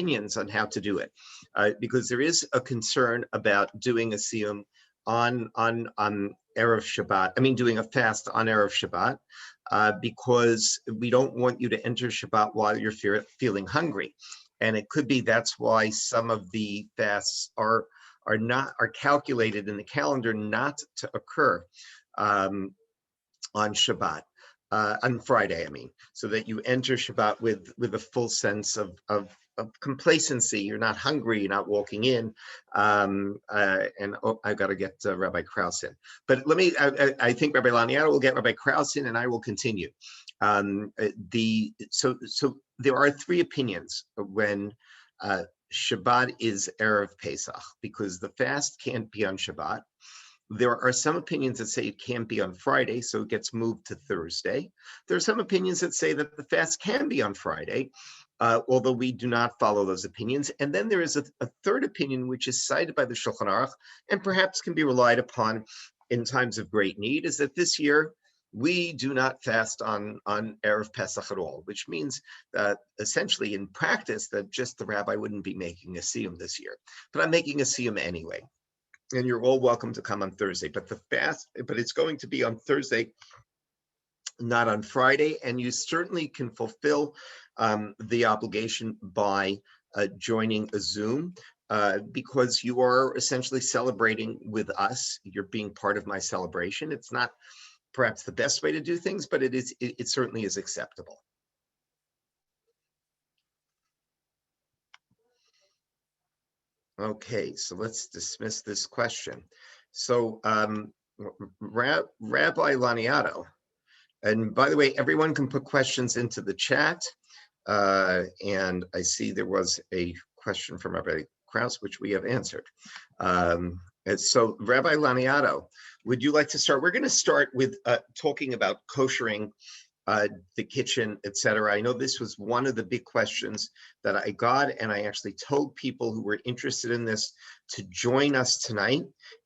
opinions on how to do it, because there is a concern about doing a siyum on Erev Shabbat. I mean, doing a fast on Erev Shabbat, because we don't want you to enter Shabbat while you're feeling hungry. And it could be that's why some of the fasts are calculated in the calendar not to occur on Shabbat, on Friday, I mean, so that you enter Shabbat with a full sense of complacency. You're not hungry, you're not walking in. And I've got to get Rabbi Krauss in. But let me, I think Rabbi Laniato will get Rabbi Krauss in, and I will continue. So there are three opinions when Shabbat is Erev Pesach, because the fast can't be on Shabbat. There are some opinions that say it can't be on Friday, so it gets moved to Thursday. There are some opinions that say that the fast can be on Friday, although we do not follow those opinions. And then there is a third opinion, which is cited by the Shulchan Aruch, and perhaps can be relied upon in times of great need, is that this year we do not fast on Erev Pesach at all, which means that essentially in practice that just the rabbi wouldn't be making a siyum this year. But I'm making a siyum anyway. And you're all welcome to come on Thursday, but it's going to be on Thursday, not on Friday. And you certainly can fulfill the obligation by joining a Zoom, because you are essentially celebrating with us. You're being part of my celebration. It's not perhaps the best way to do things, but it certainly is acceptable. Okay, so let's dismiss this question. So Rabbi Laniato, and by the way, everyone can put questions into the chat. And I see there was a question from Rabbi Krauss, which we have answered. So Rabbi Laniato, would you like to start? We're going to start with talking about koshering the kitchen, etc. I know this was one of the big questions that I got, and I actually told people who were interested in this to join us tonight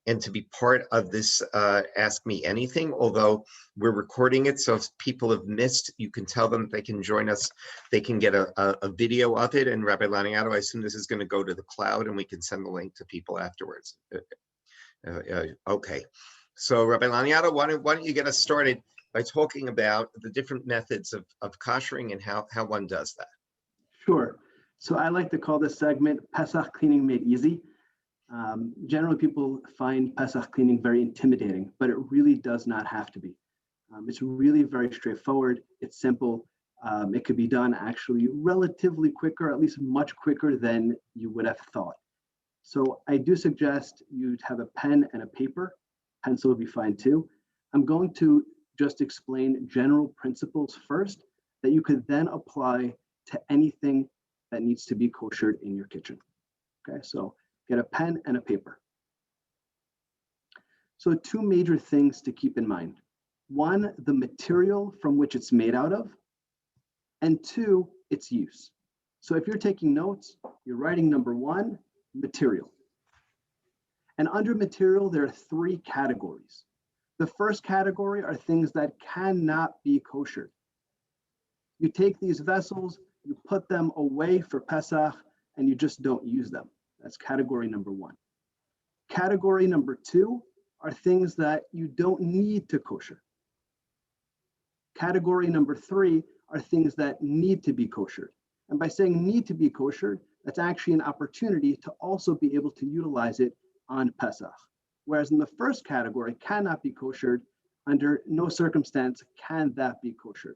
and to be part of this Ask Me Anything, although we're recording it, so if people have missed, you can tell them they can join us. They can get a video of it, and Rabbi Laniato, I assume this is going to go to the cloud, and we can send the link to people afterwards. Okay, so Rabbi Laniato, why don't you get us started by talking about the different methods of koshering and how one does that. Sure. So I like to call this segment Pesach Cleaning Made Easy. Generally, people find Pesach cleaning very intimidating, but it really does not have to be. It's really very straightforward. It's simple. It could be done actually relatively quicker, at least much quicker than you would have thought. So I do suggest you have a pen and a paper. Pencil would be fine too. I'm going to just explain general principles first that you could then apply to anything that needs to be koshered in your kitchen. Okay, so get a pen and a paper. So two major things to keep in mind. One, the material from which it's made out of, and two, its use. So if you're taking notes, you're writing number one, material. And under material, there are three categories. The first category are things that cannot be koshered. You take these vessels, you put them away for Pesach, and you just don't use them. That's category number one. Category number two are things that you don't need to kosher. Category number three are things that need to be koshered. And by saying need to be koshered, that's actually an opportunity to also be able to utilize it on Pesach. Whereas in the first category, cannot be koshered, under no circumstance can that be koshered.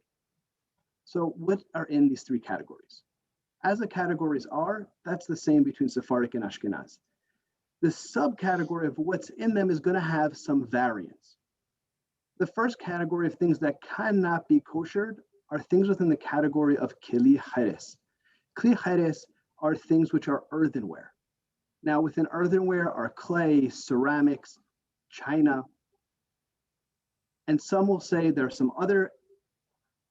So what are in these three categories? As the categories are, that's the same between Sephardic and Ashkenaz. The subcategory of what's in them is going to have some variance. The first category of things that cannot be koshered are things within the category of kli cheres. Kli cheres are things which are earthenware. Now, within earthenware are clay, ceramics, china, and some will say there are some other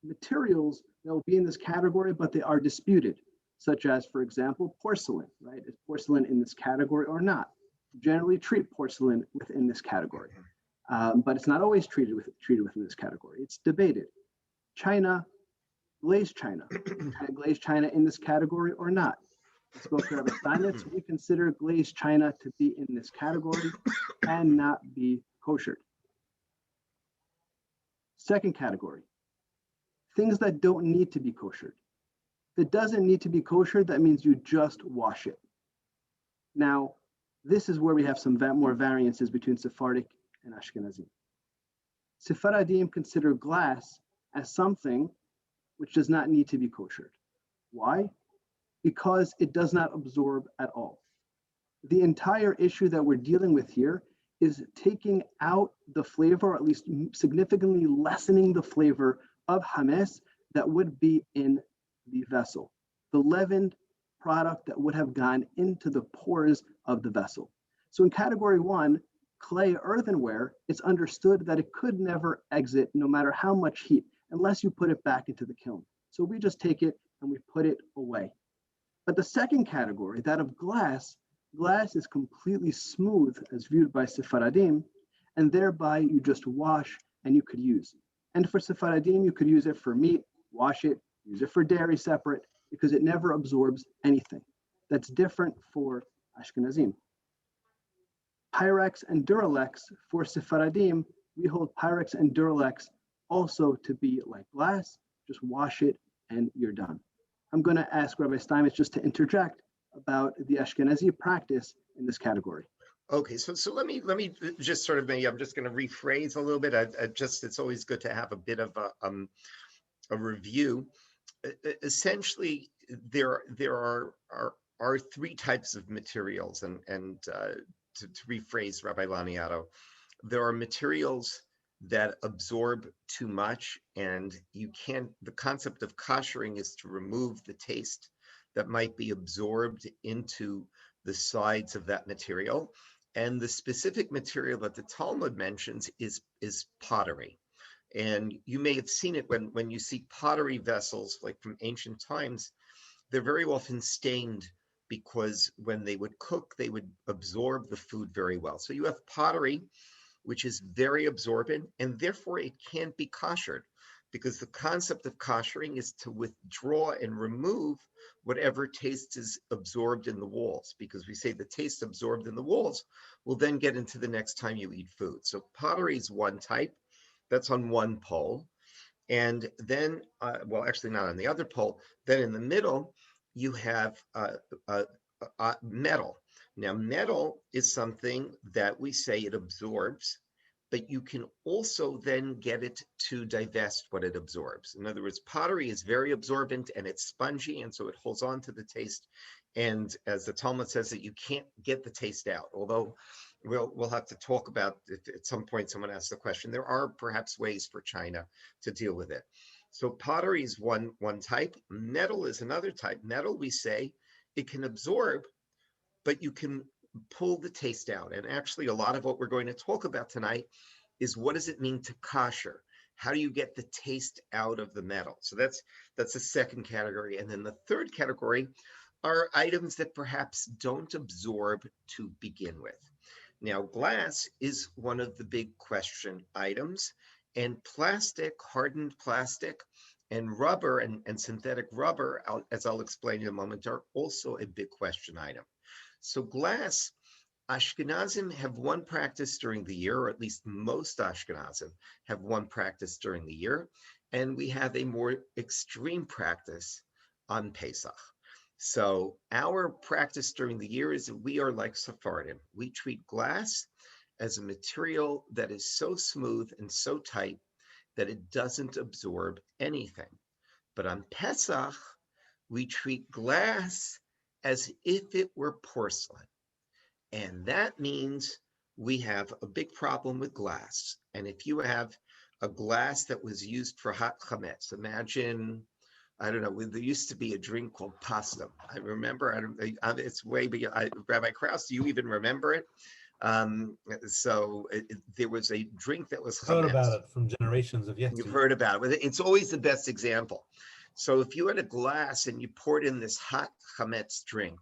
materials that will be in this category, but they are disputed, such as, for example, porcelain, right? Is porcelain in this category or not? Generally treat porcelain within this category, but it's not always treated within this category. It's debated. China, glazed china, glazed china in this category or not? I spoke to Rabbi Steinitz. We consider glazed china to be in this category and not be koshered. Second category, things that don't need to be koshered. If it doesn't need to be koshered, that means you just wash it. Now, this is where we have some more variances between Sephardic and Ashkenazim. Sephardim consider glass as something which does not need to be koshered. Why? Because it does not absorb at all. The entire issue that we're dealing with here is taking out the flavor, or at least significantly lessening the flavor of hametz that would be in the vessel, the leavened product that would have gone into the pores of the vessel. So in category one, clay earthenware, it's understood that it could never exit no matter how much heat, unless you put it back into the kiln. So we just take it and we put it away. But the second category, that of glass is completely smooth as viewed by Sephardim, and thereby you just wash and you could use. And for Sephardim, you could use it for meat, wash it, use it for dairy separate, because it never absorbs anything. That's different for Ashkenazim. Pyrex and Duralex, for Sephardim, we hold Pyrex and Duralex also to be like glass. Just wash it and you're done. I'm going to ask Rabbi Steinmetz just to interject about the Ashkenazi practice in this category. Okay, so let me just sort of I'm just going to rephrase a little bit. It's always good to have a bit of a review. Essentially, there are three types of materials, and to rephrase Rabbi Laniato, there are materials that absorb too much, and you can't. The concept of koshering is to remove the taste that might be absorbed into the sides of that material. And the specific material that the Talmud mentions is pottery. And you may have seen it when you see pottery vessels, like from ancient times, they're very often stained because when they would cook, they would absorb the food very well. So you have pottery, which is very absorbent, and therefore it can't be koshered, because the concept of koshering is to withdraw and remove whatever taste is absorbed in the walls, because we say the taste absorbed in the walls will then get into the next time you eat food. So pottery is one type, that's on one pole. And then, well, actually not on the other pole, then in the middle, you have metal. Now, metal is something that we say it absorbs, but you can also then get it to divest what it absorbs. In other words, pottery is very absorbent and it's spongy, and so it holds on to the taste. And as the Talmud says, that you can't get the taste out. Although we'll have to talk about it at some point. Someone asked the question. There are perhaps ways for China to deal with it. So pottery is one type. Metal is another type. Metal, we say, it can absorb, but you can pull the taste out. And actually, a lot of what we're going to talk about tonight is what does it mean to kosher? How do you get the taste out of the metal? So that's the second category. And then the third category are items that perhaps don't absorb to begin with. Now, glass is one of the big question items, and plastic, hardened plastic, and rubber and synthetic rubber, as I'll explain in a moment, are also a big question item. So glass, Ashkenazim have one practice during the year, or at least most Ashkenazim have one practice during the year, and we have a more extreme practice on Pesach. So our practice during the year is that we are like Sephardim. We treat glass as a material that is so smooth and so tight that it doesn't absorb anything. But on Pesach, we treat glass as if it were porcelain. And that means we have a big problem with glass. And if you have a glass that was used for hot chametz, imagine, I don't know, there used to be a drink called pasta. I remember, it's way beyond, Rabbi Krause, do you even remember it? There was a drink that was chametz. Heard about it from generations of yesterday. You've heard about it. It's always the best example. So if you had a glass and you poured in this hot chametz drink,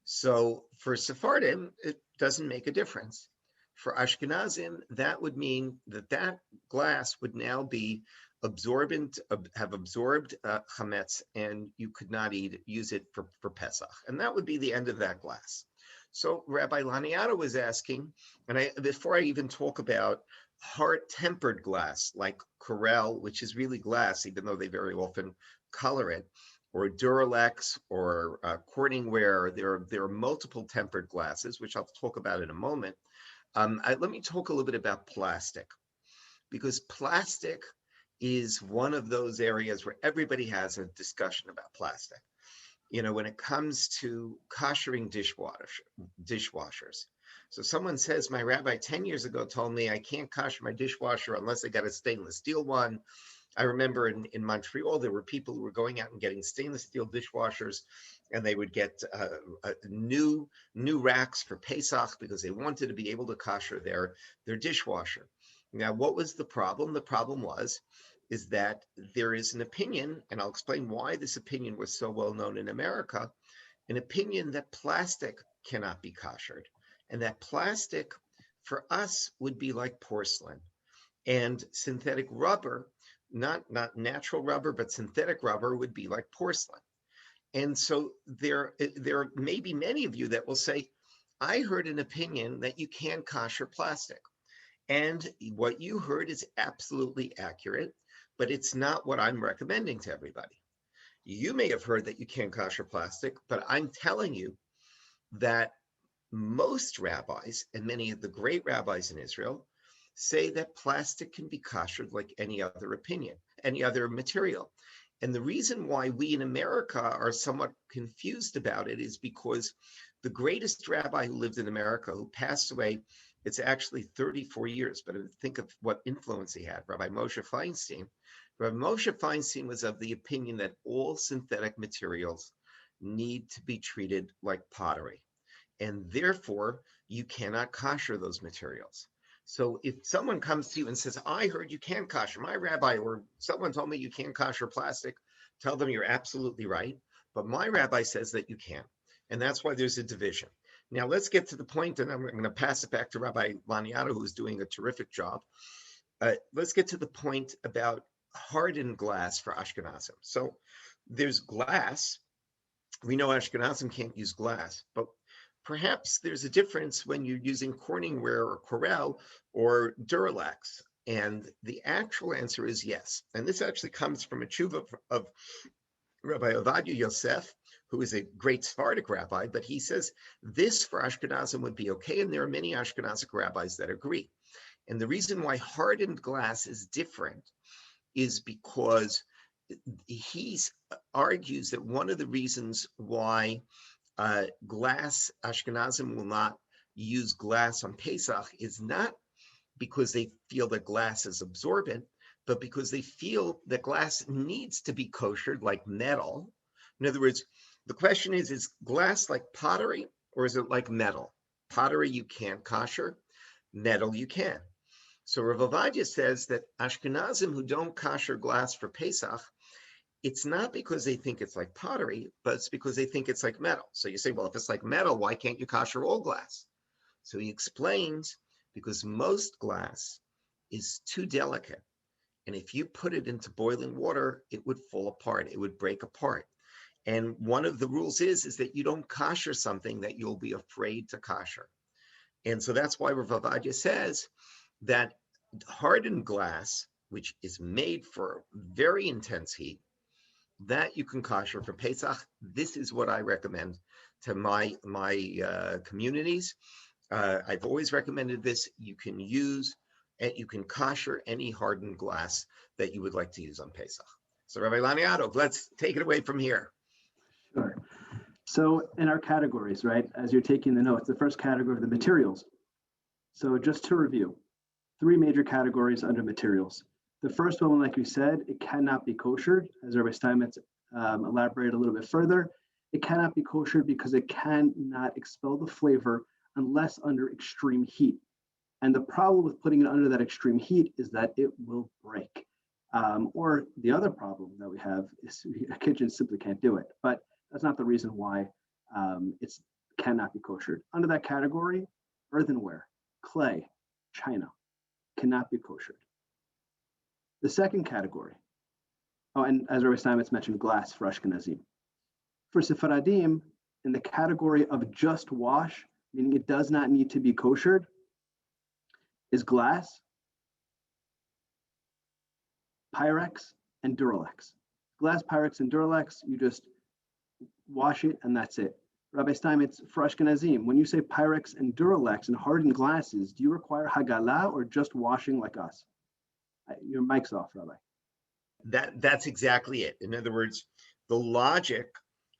so for Sephardim, it doesn't make a difference. For Ashkenazim, that would mean that glass would now be have absorbed chametz, and you could not use it for Pesach, and that would be the end of that glass. So Rabbi Laniato was asking, and before I even talk about hard-tempered glass like Corel, which is really glass, even though they very often color it, or Duralex or Corningware, there are multiple tempered glasses, which I'll talk about in a moment. Let me talk a little bit about plastic, because plastic is one of those areas where everybody has a discussion about plastic. You know, when it comes to koshering dishwashers. So someone says, my rabbi 10 years ago told me I can't kosher my dishwasher unless I got a stainless steel one. I remember in Montreal, there were people who were going out and getting stainless steel dishwashers, and they would get new racks for Pesach because they wanted to be able to kosher their dishwasher. Now, what was the problem? The problem is that there is an opinion, and I'll explain why this opinion was so well known in America, an opinion that plastic cannot be koshered, and that plastic for us would be like porcelain, and synthetic rubber, not natural rubber, but synthetic rubber would be like porcelain. And so there may be many of you that will say, I heard an opinion that you can kosher plastic. And what you heard is absolutely accurate, but it's not what I'm recommending to everybody. You may have heard that you can't kosher plastic, but I'm telling you that most rabbis, and many of the great rabbis in Israel, say that plastic can be koshered like any other material. And the reason why we in America are somewhat confused about it is because the greatest rabbi who lived in America, who passed away, it's actually 34 years, but think of what influence he had, Rabbi Moshe Feinstein. Rabbi Moshe Feinstein was of the opinion that all synthetic materials need to be treated like pottery, and therefore you cannot kosher those materials. So if someone comes to you and says, I heard you can't kosher, my rabbi or someone told me you can't kosher plastic, tell them you're absolutely right, but my rabbi says that you can. And that's why there's a division. Now let's get to the point, and I'm going to pass it back to Rabbi Laniato, who's doing a terrific job. Let's get to the point about hardened glass for Ashkenazim. So there's glass. We know Ashkenazim can't use glass, but perhaps there's a difference when you're using Corningware or Corel or Duralex. And the actual answer is yes. And this actually comes from a tshuva of Rabbi Ovadia Yosef, who is a great Sephardic rabbi, but he says this for Ashkenazim would be okay, and there are many Ashkenazic rabbis that agree. And the reason why hardened glass is different is because he argues that one of the reasons why glass, Ashkenazim will not use glass on Pesach is not because they feel that glass is absorbent, but because they feel that glass needs to be koshered like metal. In other words, the question is glass like pottery or is it like metal? Pottery you can't kosher, metal you can. So Rav Ovadia says that Ashkenazim who don't kosher glass for Pesach, it's not because they think it's like pottery, but it's because they think it's like metal. So you say, well, if it's like metal, why can't you kosher all glass? So he explains, because most glass is too delicate. And if you put it into boiling water, it would fall apart. It would break apart. And one of the rules is that you don't kosher something that you'll be afraid to kosher. And so that's why Rav Ovadia says that hardened glass, which is made for very intense heat, that you can kosher for Pesach. This is what I recommend to my communities. I've always recommended this. You can kosher any hardened glass that you would like to use on Pesach. So Rabbi Laniato, let's take it away from here. Sure. So in our categories, right, as you're taking the notes, the first category are the materials. So just to review, 3 major categories under materials. The first one, like we said, it cannot be koshered. As Rabbi Steinmetz elaborated a little bit further, it cannot be koshered because it cannot expel the flavor unless under extreme heat. And the problem with putting it under that extreme heat is that it will break. Or the other problem that we have is a kitchen simply can't do it. But that's not the reason why it cannot be koshered. Under that category, earthenware, clay, china cannot be koshered. The second category, oh, and as Rabbi Steinmetz mentioned, glass for Ashkenazim. For Sephardim, in the category of just wash, meaning it does not need to be koshered, is glass, Pyrex, and Duralex. Glass, Pyrex, and Duralex, you just wash it and that's it. Rabbi Steinmetz, for Ashkenazim, when you say Pyrex and Duralex and hardened glasses, do you require Hagalah or just washing like us? Your mic's off, Rabbi. That's exactly it. In other words, the logic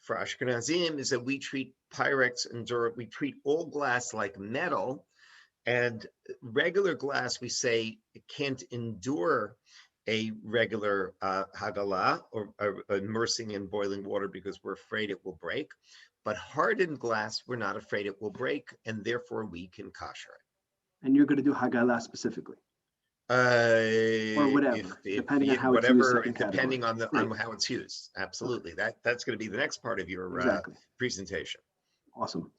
for Ashkenazim is that we treat Pyrex and we treat all glass like metal, and regular glass, we say, it can't endure a regular Hagalah or immersing in boiling water because we're afraid it will break. But hardened glass, we're not afraid it will break, and therefore we can kosher it. And you're going to do Hagalah specifically? Or whatever, depending on how it's used. Depending on how it's used. Absolutely. Okay. That's going to be the next part of your presentation. Awesome.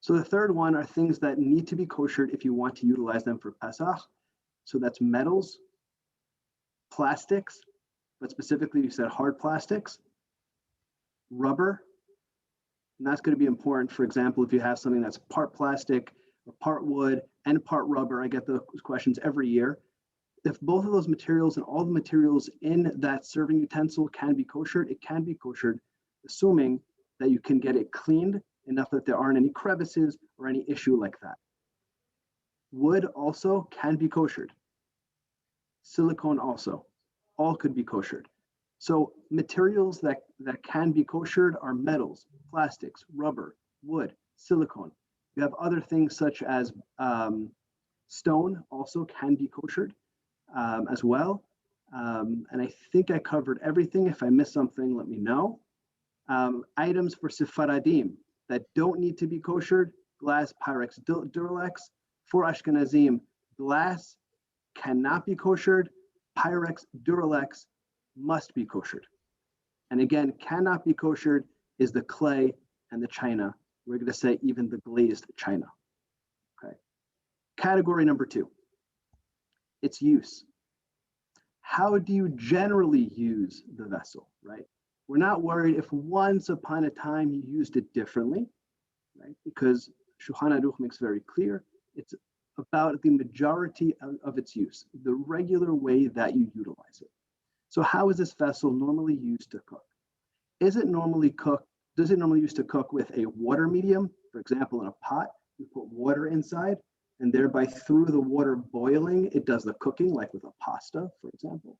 So the third one are things that need to be koshered if you want to utilize them for Pesach. So that's metals, plastics, but specifically you said hard plastics, rubber, and that's going to be important. For example, if you have something that's part plastic or part wood and part rubber, I get those questions every year. If both of those materials and all the materials in that serving utensil can be koshered, it can be koshered, assuming that you can get it cleaned enough that there aren't any crevices or any issue like that. Wood also can be koshered. Silicone also, all could be koshered. So materials that can be koshered are metals, plastics, rubber, wood, silicone. You have other things such as stone also can be koshered as well. And I think I covered everything. If I missed something, let me know. Items for Sephardim that don't need to be koshered, glass, Pyrex, Duralex. For Ashkenazim, glass cannot be koshered, Pyrex, Duralex must be koshered. And again, cannot be koshered is the clay and the china. We're going to say even the glazed china. Okay. Category number 2, its use. How do you generally use the vessel, right? We're not worried if once upon a time you used it differently, right? Because Shulchan Aruch makes very clear it's about the majority of its use, the regular way that you utilize it. So how is this vessel normally used to cook? Does it normally used to cook with a water medium? For example, in a pot, you put water inside, and thereby through the water boiling, it does the cooking, like with a pasta, for example.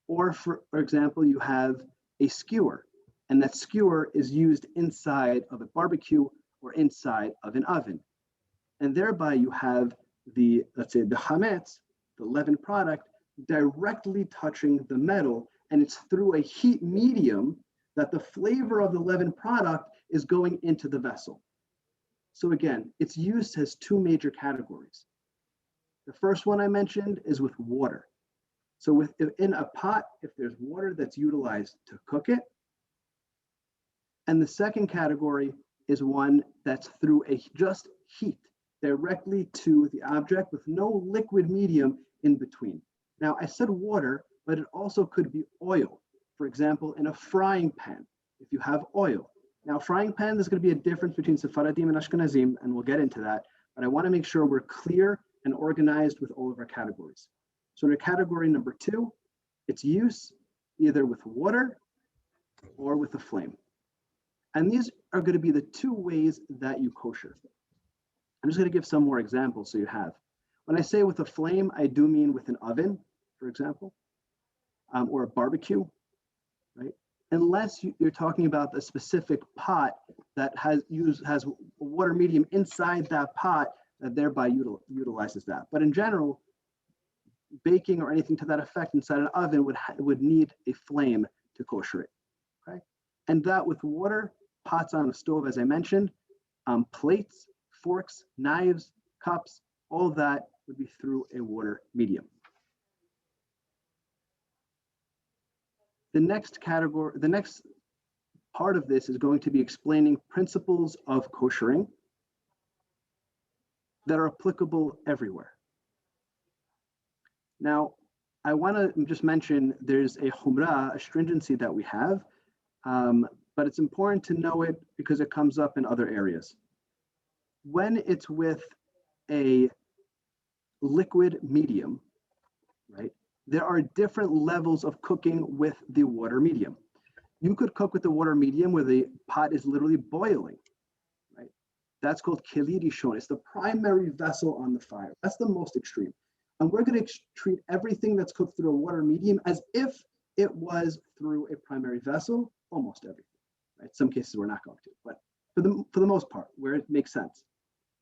Or for example, you have a skewer, and that skewer is used inside of a barbecue or inside of an oven. And thereby you have the, let's say, the chametz, the leavened product, directly touching the metal, and it's through a heat medium that the flavor of the leavened product is going into the vessel. So again, its use has 2 major categories. The first one I mentioned is with water. So in a pot, if there's water that's utilized to cook it. And the second category is one that's through just heat directly to the object with no liquid medium in between. Now, I said water, but it also could be oil. For example, in a frying pan, if you have oil. Now, frying pan, there's going to be a difference between Sephardim and Ashkenazim, and we'll get into that. But I want to make sure we're clear and organized with all of our categories. So in category number 2, its use either with water or with a flame. And these are going to be the 2 ways that you kosher. I'm just going to give some more examples so you have. When I say with a flame, I do mean with an oven, for example, or a barbecue, right? Unless you're talking about a specific pot that has a water medium inside that pot that thereby utilizes that. But in general, baking or anything to that effect inside an oven would need a flame to kosher it, okay? And that with water, pots on a stove, as I mentioned, plates, forks, knives, cups, all of that would be through a water medium. The next category, the next part of this is going to be explaining principles of koshering that are applicable everywhere. Now, I want to just mention there's a humrah, a stringency that we have, but it's important to know it because it comes up in other areas. When it's with a liquid medium, right, there are different levels of cooking with the water medium. You could cook with the water medium where the pot is literally boiling, right? That's called keli rishon. It's the primary vessel on the fire. That's the most extreme. And we're going to treat everything that's cooked through a water medium as if it was through a primary vessel, almost everything, right? Some cases we're not going to, but for the most part, where it makes sense.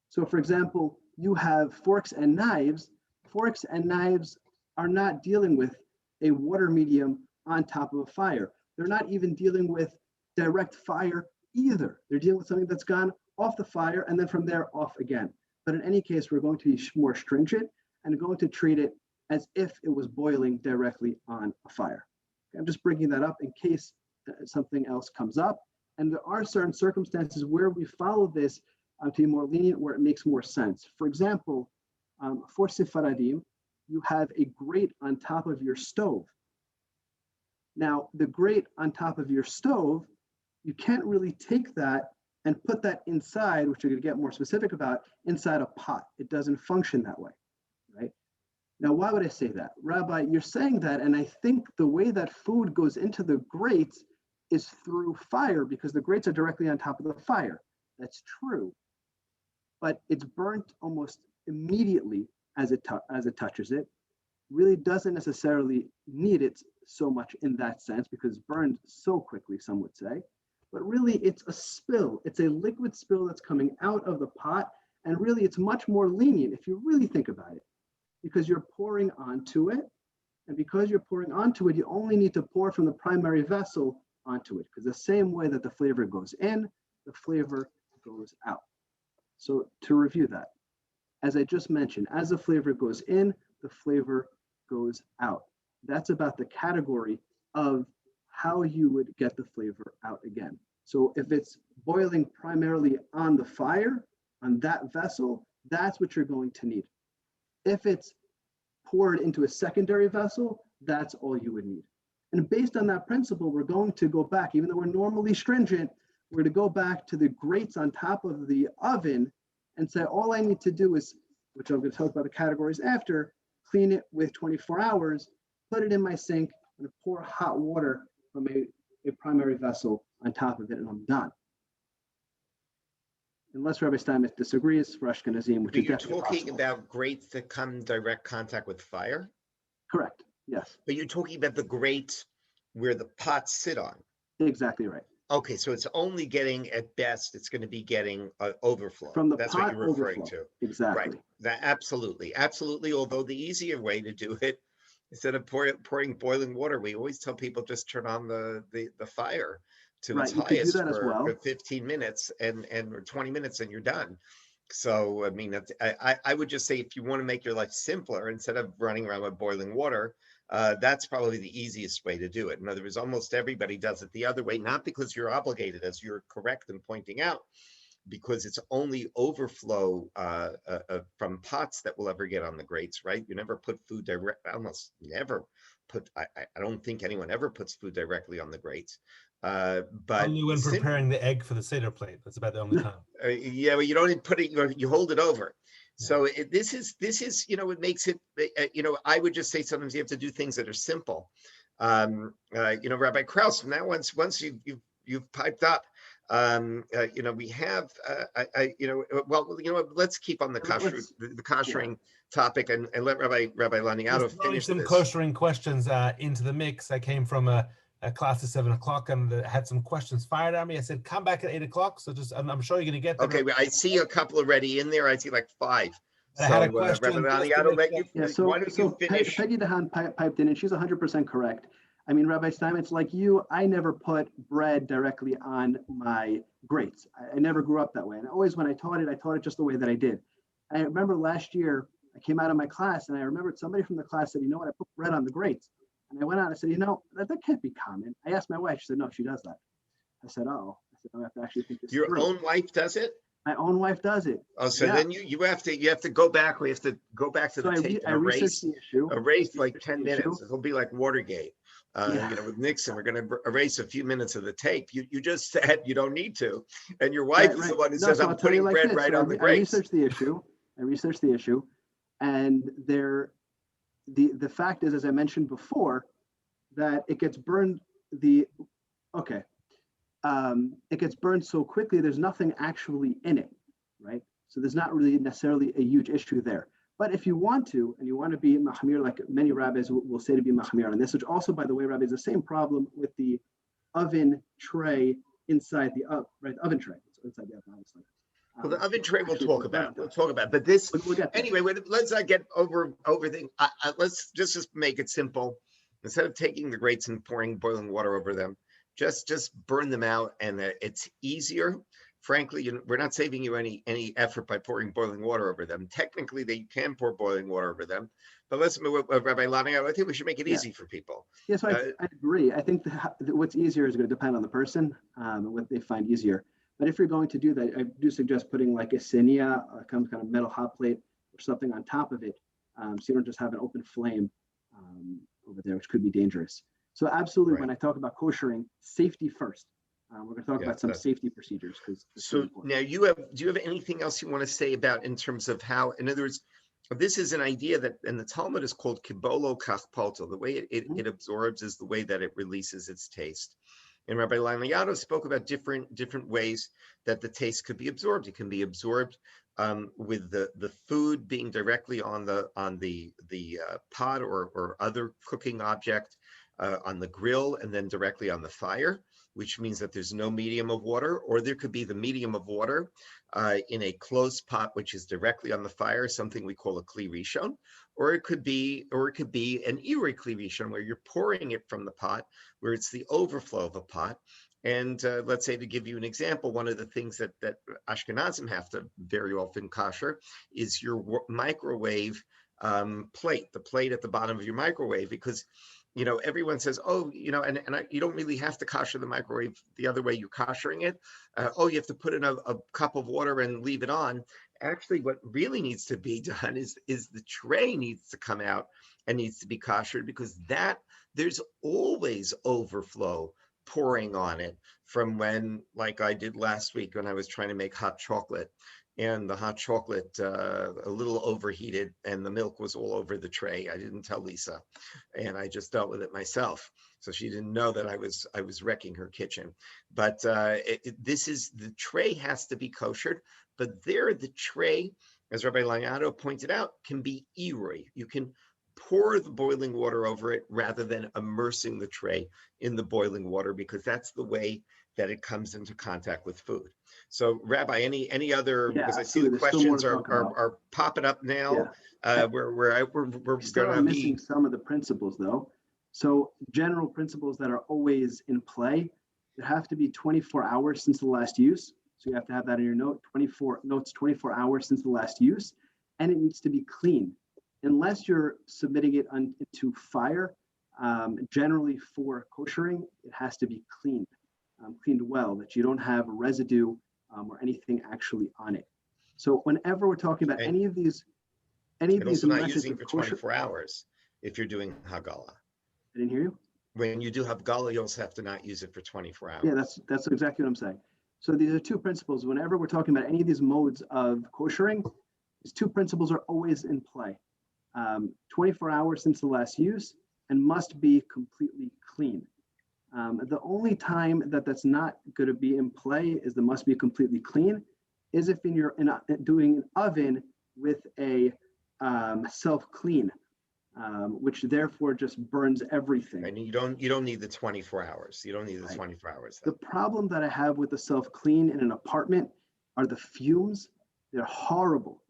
So for example, you have forks and knives. Forks and knives are not dealing with a water medium on top of a fire. They're not even dealing with direct fire either. They're dealing with something that's gone off the fire and then from there off again. But in any case, we're going to be more stringent and going to treat it as if it was boiling directly on a fire. I'm just bringing that up in case something else comes up. And there are certain circumstances where we follow this to be more lenient, where it makes more sense. For example, for Sefaradim, you have a grate on top of your stove. Now, the grate on top of your stove, you can't really take that and put that inside, which we're going to get more specific about, inside a pot. It doesn't function that way, right? Now, why would I say that? Rabbi, you're saying that, and I think the way that food goes into the grates is through fire because the grates are directly on top of the fire. That's true, but it's burnt almost immediately as it touches it. Really doesn't necessarily need it so much in that sense because it's burned so quickly, some would say. But really, it's a spill. It's a liquid spill that's coming out of the pot, and really, it's much more lenient if you really think about it, because you're pouring onto it, and because you're pouring onto it, you only need to pour from the primary vessel onto it, because the same way that the flavor goes in, the flavor goes out. So to review that, as I just mentioned, as the flavor goes in, the flavor goes out. That's about the category of how you would get the flavor out again. So if it's boiling primarily on the fire, on that vessel, that's what you're going to need. If it's poured into a secondary vessel, that's all you would need. And based on that principle, we're going to go back, even though we're normally stringent, we're going to go back to the grates on top of the oven and say, all I need to do is, which I'm going to talk about the categories after, clean it with 24 hours, put it in my sink, and pour hot water from a primary vessel on top of it, and I'm done. Unless Rabbi Steinmetz disagrees for Ashkenazim, which is You're definitely talking possible. about grates that come in direct contact with fire? Correct, yes. But you're talking about the grate where the pots sit on. Exactly right. Okay, so it's only getting, at best, it's going to be getting overflow. From the That's pot what you're referring overflow. to. Exactly. Right. That absolutely. Although the easier way to do it, instead of pouring boiling water, we always tell people just turn on the fire to its You could do highest that as well. for 15 minutes and or 20 minutes and you're done. So, I mean, I would just say if you want to make your life simpler, instead of running around with boiling water, that's probably the easiest way to do it. In other words, almost everybody does it the other way, not because you're obligated, as you're correct in pointing out, because it's only overflow from pots that will ever get on the grates, right? You never put food direct, almost never put, I don't think anyone ever puts food directly on the grates. But only when preparing the egg for the Seder plate. That's about the only time. Yeah, well, you don't put it, you hold it over. Yeah. So this is, it makes it, I would just say sometimes you have to do things that are simple. Rabbi Krauss, from that once you've piped up, we have, let's keep on the koshering topic and let Rabbi Laniato finish some this. koshering questions into the mix. I came from a class at 7 o'clock and had some questions fired at me. I said, come back at 8 o'clock. So I'm sure you're going to get them. Okay, I see a couple already in there. I see like 5. I had a question. Rabbi Laniato, why don't you finish? Peggy DeHaan piped in and she's 100% correct. I mean, Rabbi Steinmetz, like you, I never put bread directly on my grates. I never grew up that way. And always when I taught it just the way that I did. I remember last year, I came out of my class and I remembered somebody from the class said, you know what, I put bread on the grates. And I went out and I said, that can't be common. I asked my wife, she said, no, she does that. I said, oh. I said, I have to actually think this Your through. own wife does it? My own wife does it. Oh, so Yeah. then you have to go back. We have to go back to So the tape I and researched the issue. erase like Researched 10 the issue. minutes. It'll be like Watergate. Yeah. With Nixon, we're going to erase a few minutes of the tape. You just said you don't need to, and your wife Right, is the right. one who No, says so I'm I'll tell you putting like bread this. right So on the I grapes. researched the issue. I researched the issue, and the fact is, as I mentioned before, that it gets burned. Okay, it gets burned so quickly. There's nothing actually in it, right? So there's not really necessarily a huge issue there. But if you want to, and you want to be mahmir, like many rabbis will say to be mahmir on this, which also, by the way, rabbi, is the same problem with the oven tray inside the oven, right? The oven tray inside the oven, obviously. Well, the oven tray we'll Actually, talk about. We'll talk about. But this we'll get there. anyway. Let's not get over thing. Let's just make it simple. Instead of taking the grates and pouring boiling water over them, just burn them out, and it's easier. Frankly, we're not saving you any effort by pouring boiling water over them. Technically, they can pour boiling water over them, but let's Rabbi Lani, I think we should make it easy for people. Yeah, so I agree. I think what's easier is going to depend on the person and what they find easier. But if you're going to do that, I do suggest putting like a senia, kind of metal hot plate or something on top of it, so you don't just have an open flame over there, which could be dangerous. So absolutely, when I talk about koshering, safety first. We're going to talk about some safety procedures. So now do you have anything else you want to say about in terms of how, in other words, this is an idea that, and the Talmud is called kibolo kachpalto. The way it absorbs is the way that it releases its taste. And Rabbi Laniato spoke about different ways that the taste could be absorbed. It can be absorbed with the food being directly on the pot or other cooking object on the grill, and then directly on the fire, which means that there's no medium of water, or there could be the medium of water in a closed pot, which is directly on the fire, something we call a kli rishon, or it could be an irui kli rishon, where you're pouring it from the pot, where it's the overflow of a pot. And let's say, to give you an example, one of the things that Ashkenazim have to very often kosher is your microwave plate, the plate at the bottom of your microwave, because everyone says, oh, you don't really have to kosher the microwave the other way you're koshering it. You have to put in a cup of water and leave it on. Actually, what really needs to be done is the tray needs to come out and needs to be koshered, because there's always overflow pouring on it from when, like I did last week when I was trying to make hot chocolate. And the hot chocolate a little overheated, and the milk was all over the tray. I didn't tell Lisa, and I just dealt with it myself. So she didn't know that I was wrecking her kitchen. But the tray has to be koshered. But the tray, as Rabbi Laniato pointed out, can be irui. You can pour the boiling water over it rather than immersing the tray in the boiling water, because that's the way that it comes into contact with food. So, Rabbi, any other? Because I see the questions are popping up now. Yeah. We're still going to be missing some of the principles, though. So, general principles that are always in play. It have to be 24 hours since the last use. So you have to have that in your note. 24 hours since the last use, and it needs to be clean. Unless you're submitting it into fire, generally for koshering, it has to be cleaned. Cleaned well, that you don't have residue or anything actually on it. So whenever we're talking about any of these also not using for 24 hours if you're doing Hagala. I didn't hear you. When you do Hagala, you also have to not use it for 24 hours. Yeah, that's exactly what I'm saying. So these are two principles. Whenever we're talking about any of these modes of koshering, these two principles are always in play. 24 hours since the last use, and must be completely clean. The only time that's not going to be in play is the must be completely clean, is if you're doing an oven with a self-clean, which therefore just burns everything. And you don't need the 24 hours. You don't need the 24 hours. Though. The problem that I have with the self-clean in an apartment are the fumes. They're horrible.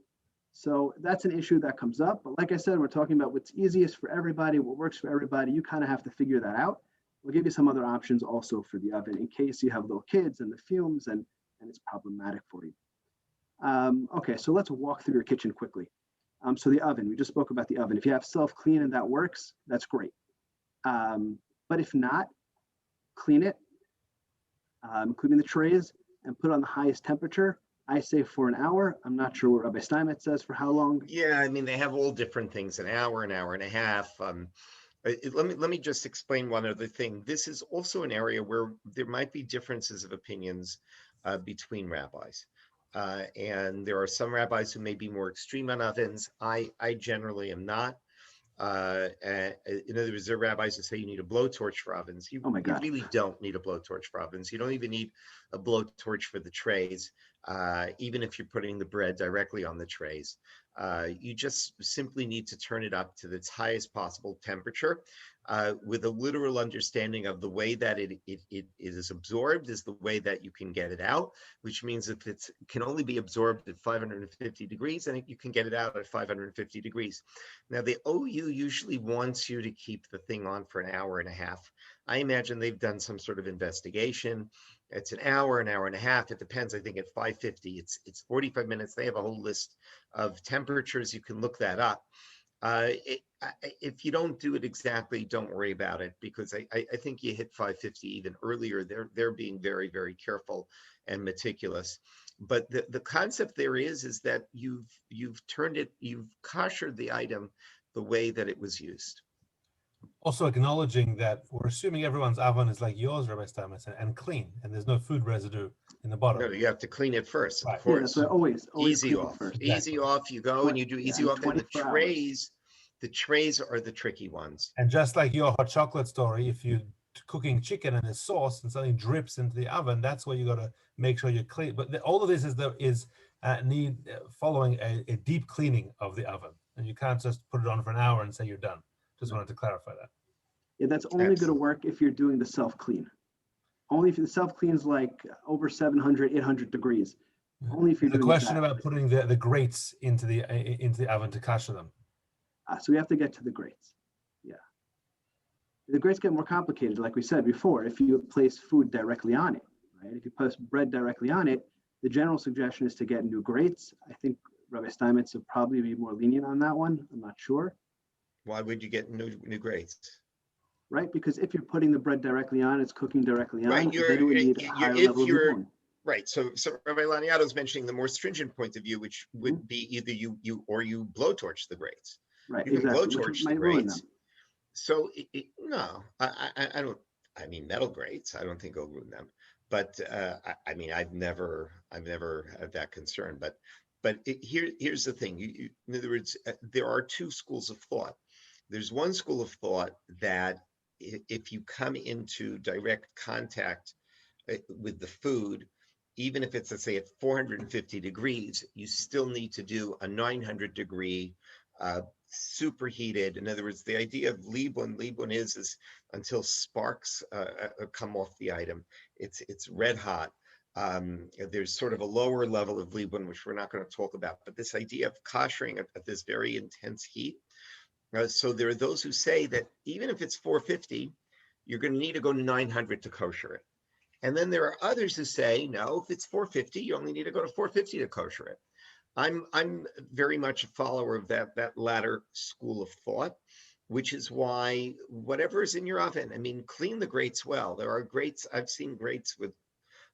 So that's an issue that comes up. But like I said, we're talking about what's easiest for everybody, what works for everybody. You kind of have to figure that out. We'll give you some other options also for the oven in case you have little kids and the fumes and it's problematic for you. Okay, so let's walk through your kitchen quickly. So the oven, we just spoke about the oven. If you have self-clean and that works, that's great. But if not, clean it, including the trays, and put it on the highest temperature I say for an hour. I'm not sure what Rabbi Steinmetz says for how long. Yeah, I mean, they have all different things, an hour and a half. Let me just explain one other thing. This is also an area where there might be differences of opinions between rabbis. And there are some rabbis who may be more extreme on ovens. I generally am not. In other words, there are rabbis who say you need a blowtorch for ovens. Oh my You God. really don't need a blowtorch for ovens. You don't even need a blowtorch for the trays, even if you're putting the bread directly on the trays. You just simply need to turn it up to its highest possible temperature with a literal understanding of the way that it is absorbed is the way that you can get it out, which means if it can only be absorbed at 550 degrees, then you can get it out at 550 degrees. Now, the OU usually wants you to keep the thing on for an hour and a half. I imagine they've done some sort of investigation. It's an hour and a half. It depends. I think at 550, it's 45 minutes. They have a whole list of temperatures. You can look that up. If you don't do it exactly, don't worry about it, because I think you hit 550 even earlier. They're being very, very careful and meticulous. But the concept there is that you've turned it, you've koshered the item the way that it was used. Also acknowledging that we're assuming everyone's oven is like yours, Rabbi Steinmetz, and clean, and there's no food residue in the bottom. No, you have to clean it first, Right. of course. Yeah, that's what always Easy clean it off. first. Easy off. You go and you do easy off. And the 24 hours. trays are the tricky ones. And just like your hot chocolate story, if you're cooking chicken and there's sauce and something drips into the oven, that's where you got to make sure you're clean. But all of this is following a deep cleaning of the oven, and you can't just put it on for an hour and say you're done. Just wanted to clarify that. Yeah, that's only going to work if you're doing the self-clean. Only if the self-clean is like over 700, 800 degrees. Only if you're doing the question that. about putting the grates into the oven to kosher them. So we have to get to the grates. Yeah. The grates get more complicated, like we said before, if you place food directly on it, right? If you place bread directly on it, the general suggestion is to get new grates. I think Rabbi Steinmetz would probably be more lenient on that one. I'm not sure. Why would you get new grates? Right, because if you're putting the bread directly on, it's cooking directly on. Right, Then it would need a higher level of cooling. Right. So Rabbi Laniato is mentioning the more stringent point of view, which would be either you blowtorch the grates. Right. You can exactly. blowtorch the grates. So no, I don't. I mean, metal grates, I don't think it'll ruin them. But I mean, I've never had that concern. But here's the thing. In other words, there are two schools of thought. There's one school of thought that if you come into direct contact with the food, even if it's, let's say, at 450 degrees, you still need to do a 900 degree superheated. In other words, the idea of libun is until sparks come off the item. It's red hot. There's sort of a lower level of libun, which we're not going to talk about, but this idea of koshering at this very intense heat. So there are those who say that even if it's 450, you're going to need to go to 900 to kosher it. And then there are others who say, no, if it's 450, you only need to go to 450 to kosher it. I'm very much a follower of that latter school of thought, which is why whatever is in your oven, I mean, clean the grates well. There are grates, I've seen grates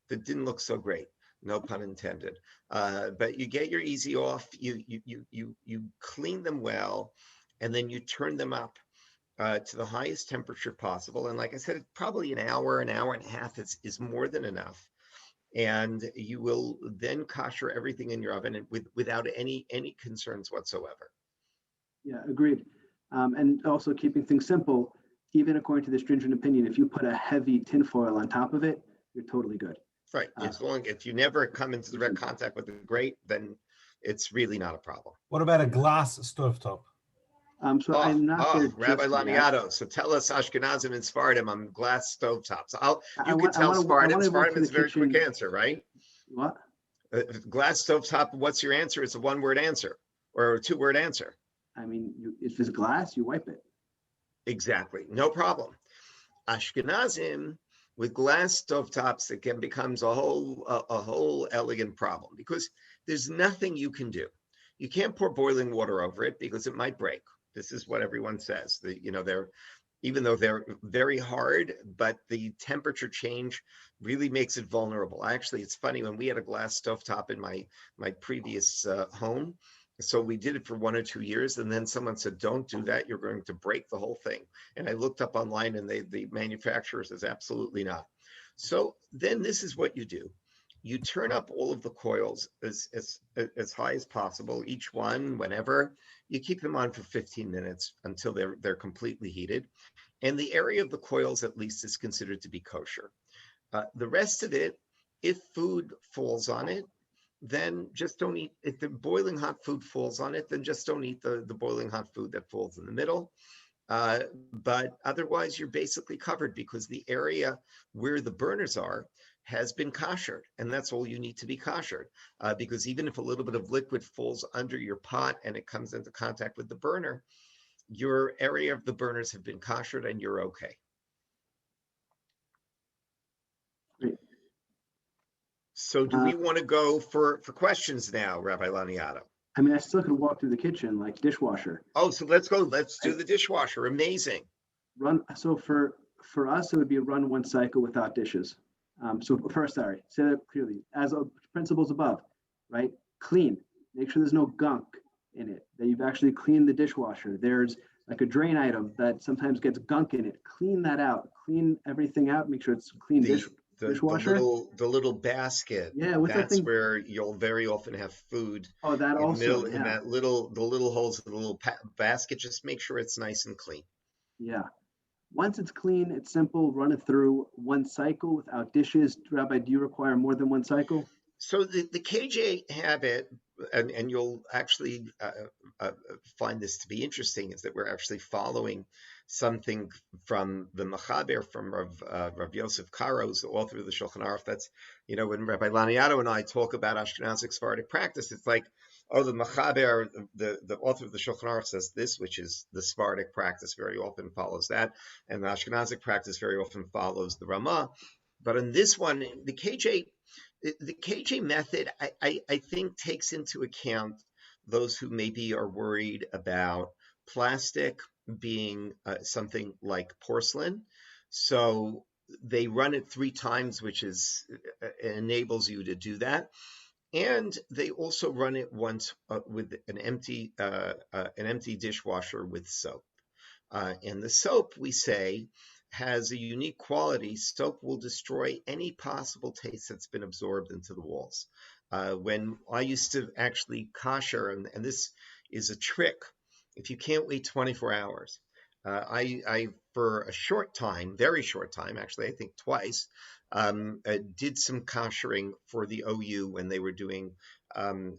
that didn't look so great, no pun intended. But you get your easy off, you clean them well, and then you turn them up to the highest temperature possible. And like I said, probably an hour and a half is more than enough. And you will then kosher everything in your oven without any concerns whatsoever. Yeah, agreed. And also keeping things simple, even according to the stringent opinion, if you put a heavy tinfoil on top of it, you're totally good. Right. If you never come into direct contact with the grate, then it's really not a problem. What about a glass stovetop? I'm not there. Rabbi Laniato. So tell us Ashkenazim and Sephardim on glass stovetops. You could tell Sephardim. Sephardim is a very quick answer, right? What? Glass stovetop. What's your answer? It's a one-word answer or a two-word answer. I mean, if it's glass, you wipe it. Exactly. No problem. Ashkenazim with glass stovetops, it becomes a whole elegant problem because there's nothing you can do. You can't pour boiling water over it because it might break. This is what everyone says. even though they're very hard, but the temperature change really makes it vulnerable. Actually, it's funny, when we had a glass stovetop in my previous home, so we did it for 1 or 2 years, and then someone said, "Don't do that. You're going to break the whole thing." And I looked up online, and the manufacturer says, "Absolutely not." So then this is what you do. You turn up all of the coils as high as possible, each one, whenever. You keep them on for 15 minutes until they're completely heated. And the area of the coils, at least, is considered to be kosher. The rest of it, if food falls on it, then just don't eat. If the boiling hot food falls on it, then just don't eat the boiling hot food that falls in the middle. Uh, but otherwise, you're basically covered, because the area where the burners are has been koshered, and that's all you need to be koshered. Because even if a little bit of liquid falls under your pot and it comes into contact with the burner, your area of the burners have been koshered and you're okay. Great. So do we want to go for questions now, Rabbi Laniato? I mean, I still could walk through the kitchen like dishwasher. Oh, so let's go. Let's do the dishwasher. Amazing. So for us, it would be run one cycle without dishes. So first, sorry, say that clearly. As of principles above, right? Clean. Make sure there's no gunk in it, that you've actually cleaned the dishwasher. There's like a drain item that sometimes gets gunk in it. Clean that out. Clean everything out. Make sure it's clean dishwasher. The little basket. Yeah, what's that That's thing? where you'll very often have food. Oh, that in the also, middle, yeah. in that the little holes in the little basket. Just make sure it's nice and clean. Yeah. Once it's clean, it's simple. Run it through one cycle without dishes. Rabbi, do you require more than one cycle? So the KJ have it, and you'll actually find this to be interesting, is that we're actually following something from the Machaber, from Rav Yosef Karos, the author of the Shulchan Aruch. That's, when Rabbi Laniato and I talk about Ashkenazic Sephardic practice, it's like, oh, the Machaber, the author of the Shulchan Aruch says this, which is the Sephardic practice very often follows that, and the Ashkenazic practice very often follows the Ramah. But in this one, the KJ method, I think, takes into account those who maybe are worried about plastic being something like porcelain. So they run it 3 times, which enables you to do that. And they also run it once with an empty dishwasher with soap. And the soap, we say, has a unique quality. Soap will destroy any possible taste that's been absorbed into the walls. When I used to actually kosher, and this is a trick, if you can't wait 24 hours, I for a short time, very short time, actually, I think twice, did some koshering for the OU when they were doing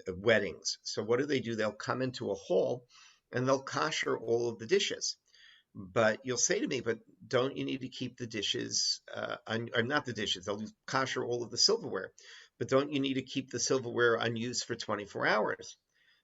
weddings. So what do? They'll come into a hall and they'll kosher all of the dishes. But you'll say to me, but don't you need to keep the dishes, or not the dishes, they'll kosher all of the silverware, but don't you need to keep the silverware unused for 24 hours?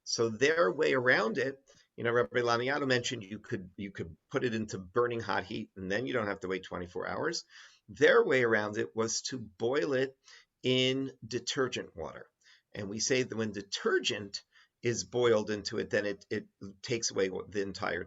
So their way around it, Rabbi Laniato mentioned you could put it into burning hot heat, and then you don't have to wait 24 hours. Their way around it was to boil it in detergent water. And we say that when detergent is boiled into it, then it takes away the entire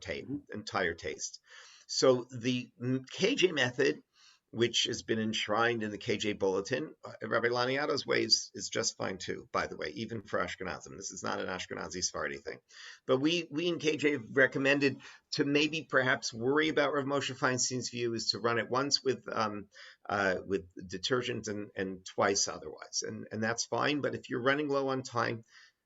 taste. So the KJ method, which has been enshrined in the KJ bulletin, Rabbi Laniato's way is just fine too, by the way, even for Ashkenazim. This is not an Ashkenazi Sephardi thing. But we in KJ have recommended to maybe perhaps worry about Rav Moshe Feinstein's view, is to run it once with detergent and twice otherwise. And that's fine. But if you're running low on time,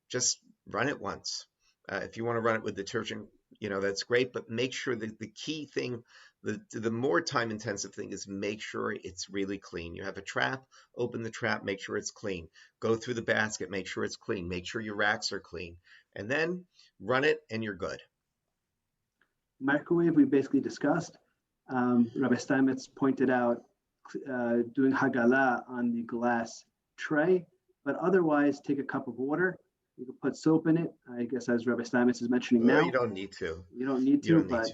just run it once. If you want to run it with detergent, that's great. But make sure that the key thing, the more time-intensive thing, is make sure it's really clean. You have a trap, open the trap, make sure it's clean. Go through the basket, make sure it's clean. Make sure your racks are clean. And then run it, and you're good. Microwave, we basically discussed. Rabbi Steinmetz pointed out doing hagala on the glass tray, but otherwise take a cup of water. You can put soap in it, I guess, as Rabbi Steinmetz is mentioning now. You don't need to. You don't need to, but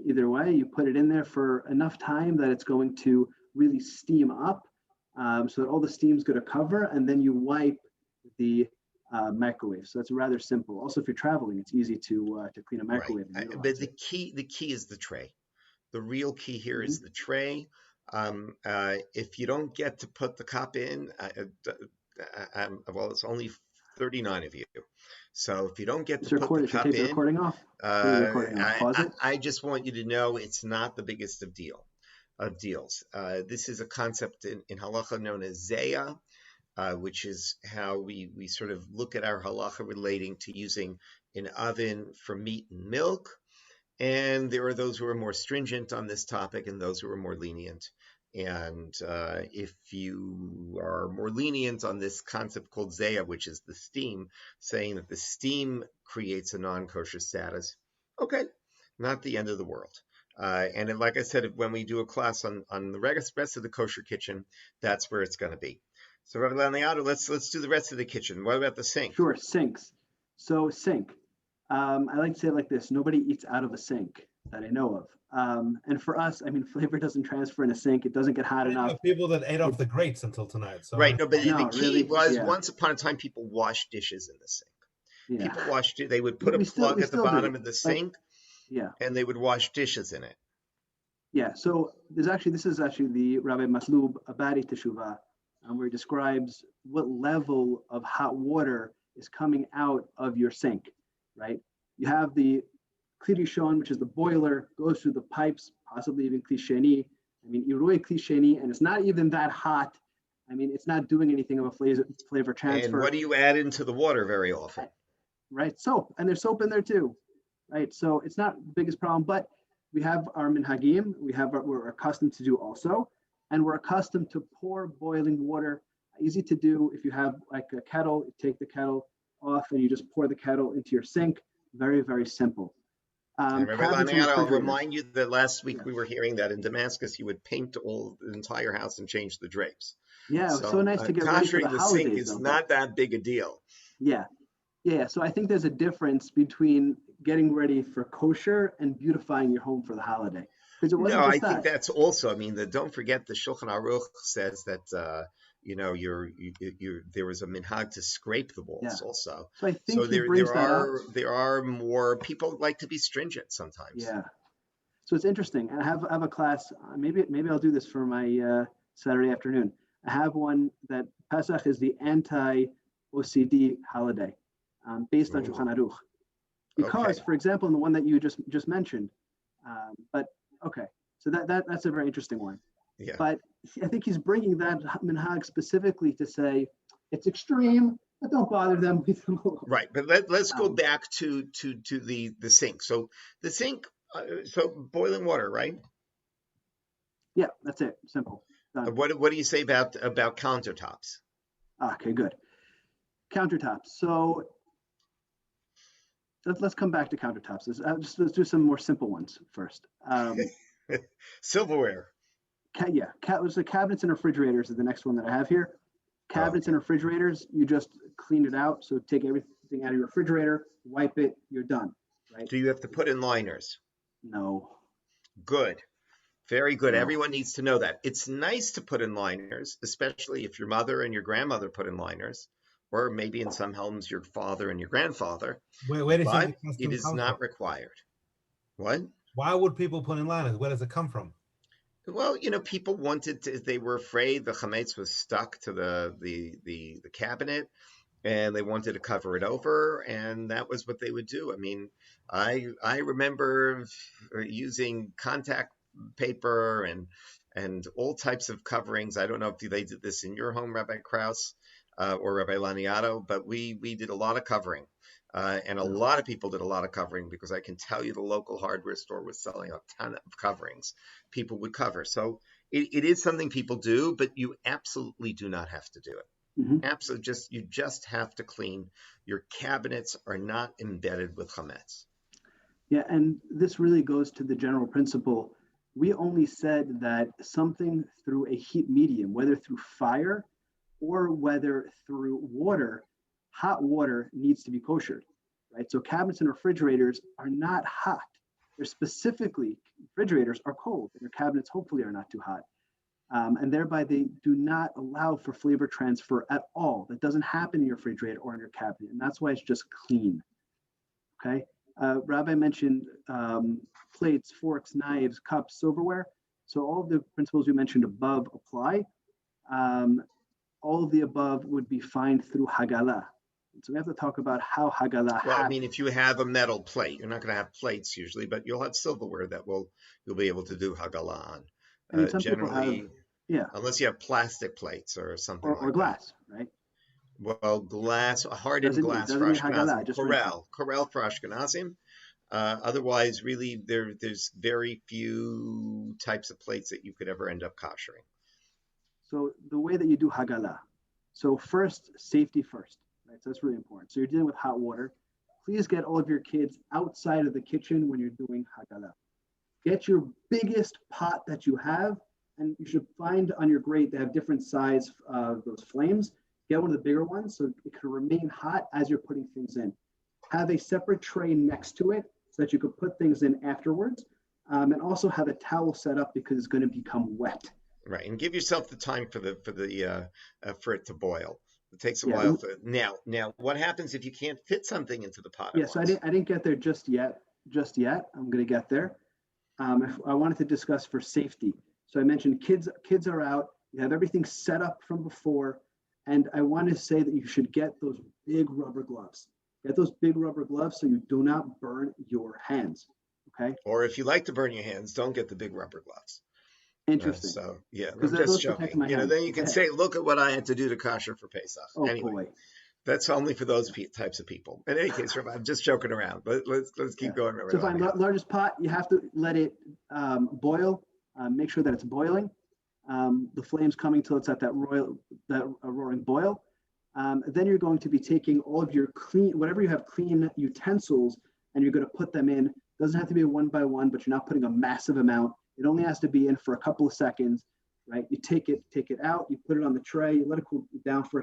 either way, you put it in there for enough time that it's going to really steam up, so that all the steam's going to cover, and then you wipe the microwave. So that's rather simple. Also, if you're traveling, it's easy to clean a microwave. Right. But the key is the tray. The real key here Mhm. is the tray. If you don't get to put the cup in, well, it's only 39 of you. So if you don't get to put the Should cup take the in, recording off. Take the recording off. Pause it. I just want you to know it's not the biggest of deals. This is a concept in halacha known as zeya, which is how we sort of look at our halacha relating to using an oven for meat and milk. And there are those who are more stringent on this topic and those who are more lenient. And if you are more lenient on this concept called zeya, which is the steam, saying that the steam creates a non-kosher status, okay, not the end of the world. And like I said, when we do a class on the rest of the kosher kitchen, that's where it's going to be. So, Rabbi Laniato, let's do the rest of the kitchen. What about the sink? Sure, sinks. So sink. I like to say it like this: nobody eats out of a sink that I know of. And for us, I mean, flavor doesn't transfer in a sink. It doesn't get hot I enough. know people that ate off the grates until tonight. So Right. No, but the key really, was yeah, once upon a time people washed dishes in the sink. yeah. People washed it. They would put a We still plug at the do. bottom of the Like, sink, yeah, and they would wash dishes in it. yeah. So this is actually the Rabbi Maslub Abadi Teshuvah, where he describes what level of hot water is coming out of your sink, right? You have the Kli Rishon, which is the boiler, goes through the pipes, possibly even Kli Sheni. I mean, Irui Kli Sheni, and it's not even that hot. I mean, it's not doing anything of a flavor transfer. And what do you add into the water very often? Right, soap, and there's soap in there too, right? So it's not the biggest problem, but we have our minhagim, we're accustomed to do also, and we're accustomed to pour boiling water. Easy to do. If you have like a kettle, you take the kettle off and you just pour the kettle into your sink. Very, very simple. And Rabbi Cabinets and Laniato, I'll refrigerators. remind you that last week Yeah. we were hearing that in Damascus you would paint the entire house and change the drapes. Yeah, it was so nice to get ready for conjuring the sink holidays. is not that big a deal. Yeah, yeah. So I think there's a difference between getting ready for kosher and beautifying your home for the holiday. Because it wasn't No, just I think that. that's also. I mean, don't forget the Shulchan Aruch says that there was a minhag to scrape the walls Yeah. also. So I think So he there brings that up. there are more people like to be stringent sometimes. Yeah. So it's interesting. I have a class. Maybe I'll do this for my Saturday afternoon. I have one that Pesach is the anti-OCD holiday, based on Ooh. Shulchan Aruch. Because, Okay. for example, in the one that you just mentioned, but okay, so that's a very interesting one. Yeah. But I think he's bringing that minhag specifically to say it's extreme, but don't bother them. Leave them alone. Right, but let's go back to the sink. So the sink, so boiling water, right? Yeah, that's it. Simple. Done. What do you say about countertops? Okay, good. Countertops. So let's come back to countertops. Let's do some more simple ones first. Silverware. So cabinets and refrigerators is the next one that I have here. Cabinets and refrigerators, you just clean it out. So take everything out of your refrigerator, wipe it, you're done. Right? Do you have to put in liners? No. Good. Very good. No. Everyone needs to know that. It's nice to put in liners, especially if your mother and your grandmother put in liners, or maybe in some homes your father and your grandfather. where do you think But it is not required. What? Why would people put in liners? Where does it come from? Well, people wanted to, they were afraid the chametz was stuck to the cabinet, and they wanted to cover it over, and that was what they would do. I mean, I remember using contact paper and all types of coverings. I don't know if they did this in your home, Rabbi Krause, or Rabbi Laniato, but we did a lot of covering. And a lot of people did a lot of covering, because I can tell you the local hardware store was selling a ton of coverings. People would cover. So it is something people do, but you absolutely do not have to do it. Mm-hmm. Absolutely, you just have to clean. Your cabinets are not embedded with chametz. Yeah, and this really goes to the general principle. We only said that something through a heat medium, whether through fire or whether through water, hot water needs to be koshered, right? So cabinets and refrigerators are not hot. They're specifically, refrigerators are cold, and your cabinets hopefully are not too hot. And thereby they do not allow for flavor transfer at all. That doesn't happen in your refrigerator or in your cabinet, and that's why it's just clean, okay? Rabbi mentioned plates, forks, knives, cups, silverware. So all of the principles we mentioned above apply. All of the above would be fine through Haggalah. So we have to talk about how Haggalah Well, I happens. mean, if you have a metal plate, you're not going to have plates usually, but you'll have silverware that you'll be able to do Haggalah on. I mean, some people have, Generally, yeah, unless you have plastic plates or something or like that. glass, right? Well, glass, hardened glass for doesn't need Haggalah, Ashkenazim, just rinsing. Corel for Ashkenazim. Otherwise, really, there's very few types of plates that you could ever end up koshering. So the way that you do Haggalah, so first, safety first, right? So that's really important. So you're dealing with hot water. Please get all of your kids outside of the kitchen when you're doing Haggalah. Get your biggest pot that you have, and you should find on your grate, they have different size of those flames. Get one of the bigger ones so it can remain hot as you're putting things in. Have a separate tray next to it so that you could put things in afterwards. And also have a towel set up because it's going to become wet. Right, and give yourself the time for it to boil. It takes a Yeah. while. Now, what happens if you can't fit something into the pot? Yeah, so I didn't get there just yet. I'm going to get there. I wanted to discuss for safety. So I mentioned kids are out. You have everything set up from before, and I want to say that you should get those big rubber gloves. Get those big rubber gloves so you do not burn your hands. Okay. Or if you like to burn your hands, don't get the big rubber gloves. Interesting. So yeah, I'm Because just those protect joking. my hands. Then you can say, "Look at what I had to do to kosher for Pesach." Oh Anyway, boy. that's only for those types of people. In any case, I'm just joking around. But let's keep going. So fine, largest pot, you have to let it boil. Make sure that it's boiling. The flame's coming till it's at that roaring boil. Then you're going to be taking all of your whatever you have clean utensils, and you're going to put them in. Doesn't have to be a one by one, but you're not putting a massive amount. It only has to be in for a couple of seconds, right? You take it out, you put it on the tray, you let it cool down for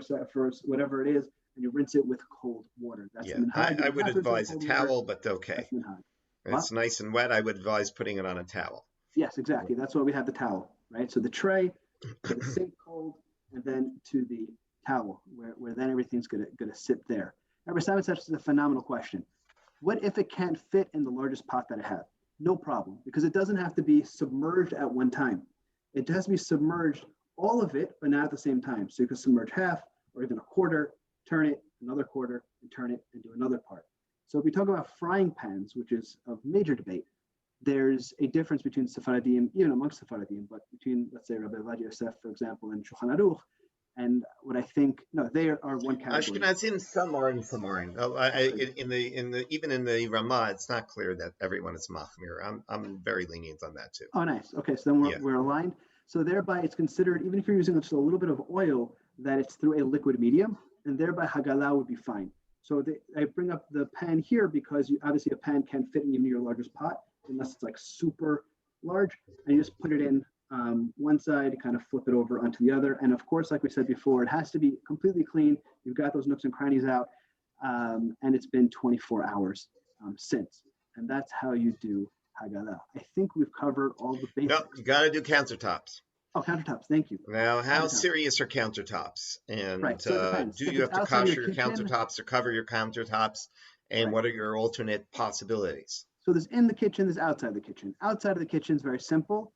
whatever it is, and you rinse it with cold water. That's the minhag. I would advise a towel, but okay. It's nice and wet. I would advise putting it on a towel. Yes, exactly. That's why we have the towel, right? So the tray, to the sink cold, and then to the towel, where then everything's gonna sit there. Now, Simon says this is a phenomenal question. What if it can't fit in the largest pot that I have? No problem, because it doesn't have to be submerged at one time. It has to be submerged, all of it, but not at the same time. So you can submerge half or even a quarter, turn it, another quarter, and turn it, and do another part. So if we talk about frying pans, which is of major debate, there's a difference between Sephardim, even amongst Sephardim, but between, let's say, Rabbi Vadia Yosef, for example, and Shulchan Aruch, and what I think, no, they are one category. Ashkenazim, some are and some aren't. Even in the Ramah, it's not clear that everyone is machmir. I'm very lenient on that too. Oh, nice. Okay, so then we're aligned. So thereby, it's considered, even if you're using just a little bit of oil, that it's through a liquid medium, and thereby Haggalah would be fine. So I bring up the pan here because obviously a pan can't fit in even your largest pot unless it's like super large, and you just put it in one side, kind of flip it over onto the other. And of course, like we said before, it has to be completely clean. You've got those nooks and crannies out, and it's been 24 hours since. And that's how you do Haggalah. I think we've covered all the basics. No, you got to do countertops. Oh, countertops. Thank you. Now, how serious are countertops? And right. So do you have to kosher your countertops or cover your countertops? And what are your alternate possibilities? So there's in the kitchen, there's outside the kitchen. Outside of the kitchen is very simple.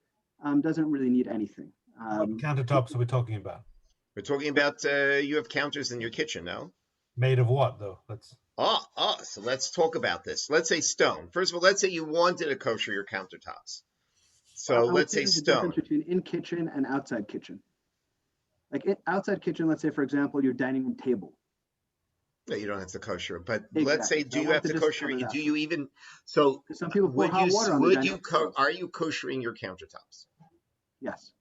Doesn't really need anything. What countertops are we talking about? We're talking about you have counters in your kitchen, no? Made of what, though? So let's talk about this. Let's say stone. First of all, let's say you wanted to kosher your countertops. So let's say stone. The difference between in kitchen and outside kitchen. Like outside kitchen, let's say, for example, your dining room table. No, you don't have to kosher it, but exactly. Let's say, do you have to kosher it? Do you even? So some people pour hot water on are you koshering your countertops? Yes.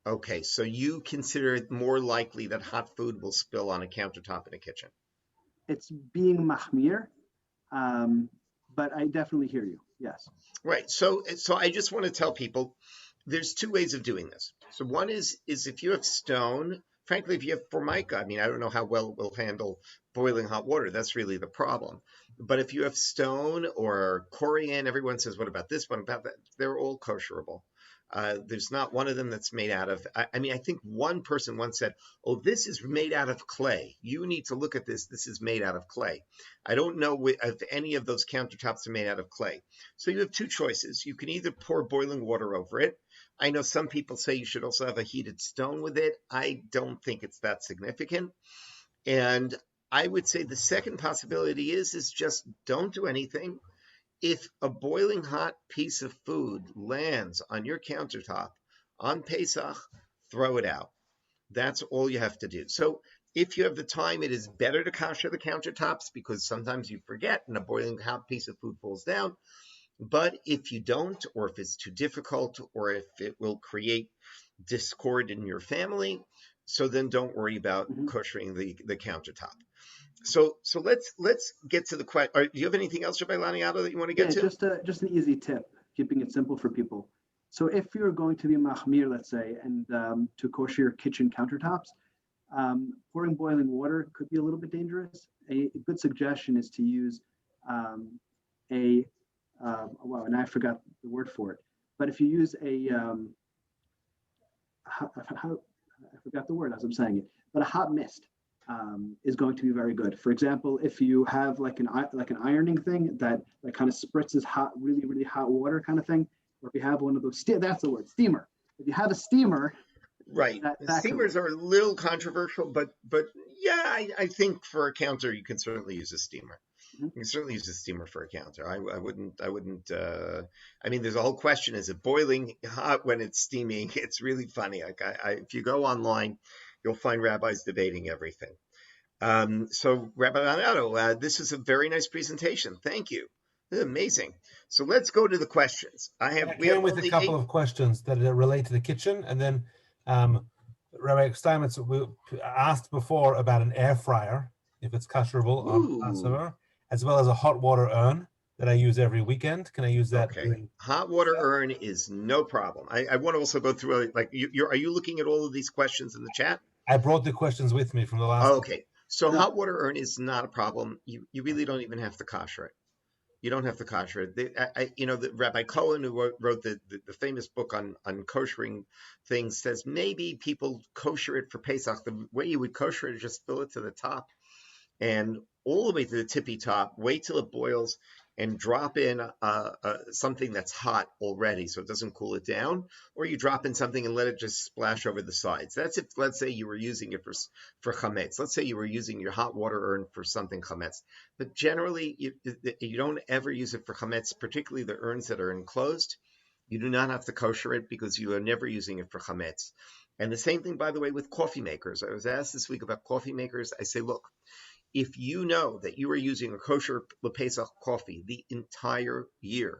Okay, so you consider it more likely that hot food will spill on a countertop in a kitchen? It's being mahmir, but I definitely hear you. Yes. Right. So I just want to tell people there's two ways of doing this. So one is if you have stone, frankly, if you have formica, I mean, I don't know how well it will handle boiling hot water. That's really the problem. But if you have stone or corian, everyone says, what about this one? About that? They're all kosherable. There's not one of them that's made out of, I mean, I think one person once said, oh, this is made out of clay. You need to look at this. This is made out of clay. I don't know if any of those countertops are made out of clay. So you have two choices. You can either pour boiling water over it. I know some people say you should also have a heated stone with it. I don't think it's that significant. And I would say the second possibility is just don't do anything. If a boiling hot piece of food lands on your countertop on Pesach, throw it out. That's all you have to do. So if you have the time, it is better to kosher the countertops because sometimes you forget and a boiling hot piece of food falls down. But if you don't, or if it's too difficult, or if it will create discord in your family, so then don't worry about koshering the countertop. So let's get to the question. Do you have anything else, Rabbi Laniato, that you want to get to? Just an easy tip, keeping it simple for people. So if you're going to be machmir, let's say, and to kosher your kitchen countertops, pouring boiling water could be a little bit dangerous. A good suggestion is to use and I forgot the word for it. But if you use I forgot the word as I'm saying it, but a hot mist. Is going to be very good. For example, if you have like an ironing thing that kind of spritzes hot, really hot water kind of thing, or if you have one of those, that's the word, steamer. If you have a steamer, right? Steamers are a little controversial, but yeah, I think for a counter you can certainly use a steamer. You can certainly use a steamer for a counter. I wouldn't. I mean, there's a whole question: is it boiling hot when it's steaming? It's really funny. Like if you go online, you'll find rabbis debating everything. So Rabbi Laniato, this is a very nice presentation. Thank you. This is amazing. So let's go to the questions. We have with a couple of questions that relate to the kitchen, and then Rabbi Steinmetz asked before about an air fryer, if it's kosherable on Passover, as well as a hot water urn that I use every weekend. Can I use that? Okay. Hot water urn is no problem. I want to also go through, like, are you looking at all of these questions in the chat? I brought the questions with me from the last. Okay. So hot water urn is not a problem. You really don't even have to kosher it. You don't have to kosher it. The Rabbi Cohen, who wrote the famous book on koshering things, says maybe people kosher it for Pesach. The way you would kosher it is just fill it to the top and all the way to the tippy top, wait till it boils, and drop in something that's hot already so it doesn't cool it down, or you drop in something and let it just splash over the sides. That's if, let's say, you were using it for chametz. Let's say you were using your hot water urn for something chametz. But generally, you don't ever use it for chametz, particularly the urns that are enclosed. You do not have to kosher it because you are never using it for chametz. And the same thing, by the way, with coffee makers. I was asked this week about coffee makers. I say, look, if you know that you are using a kosher LePesach coffee the entire year,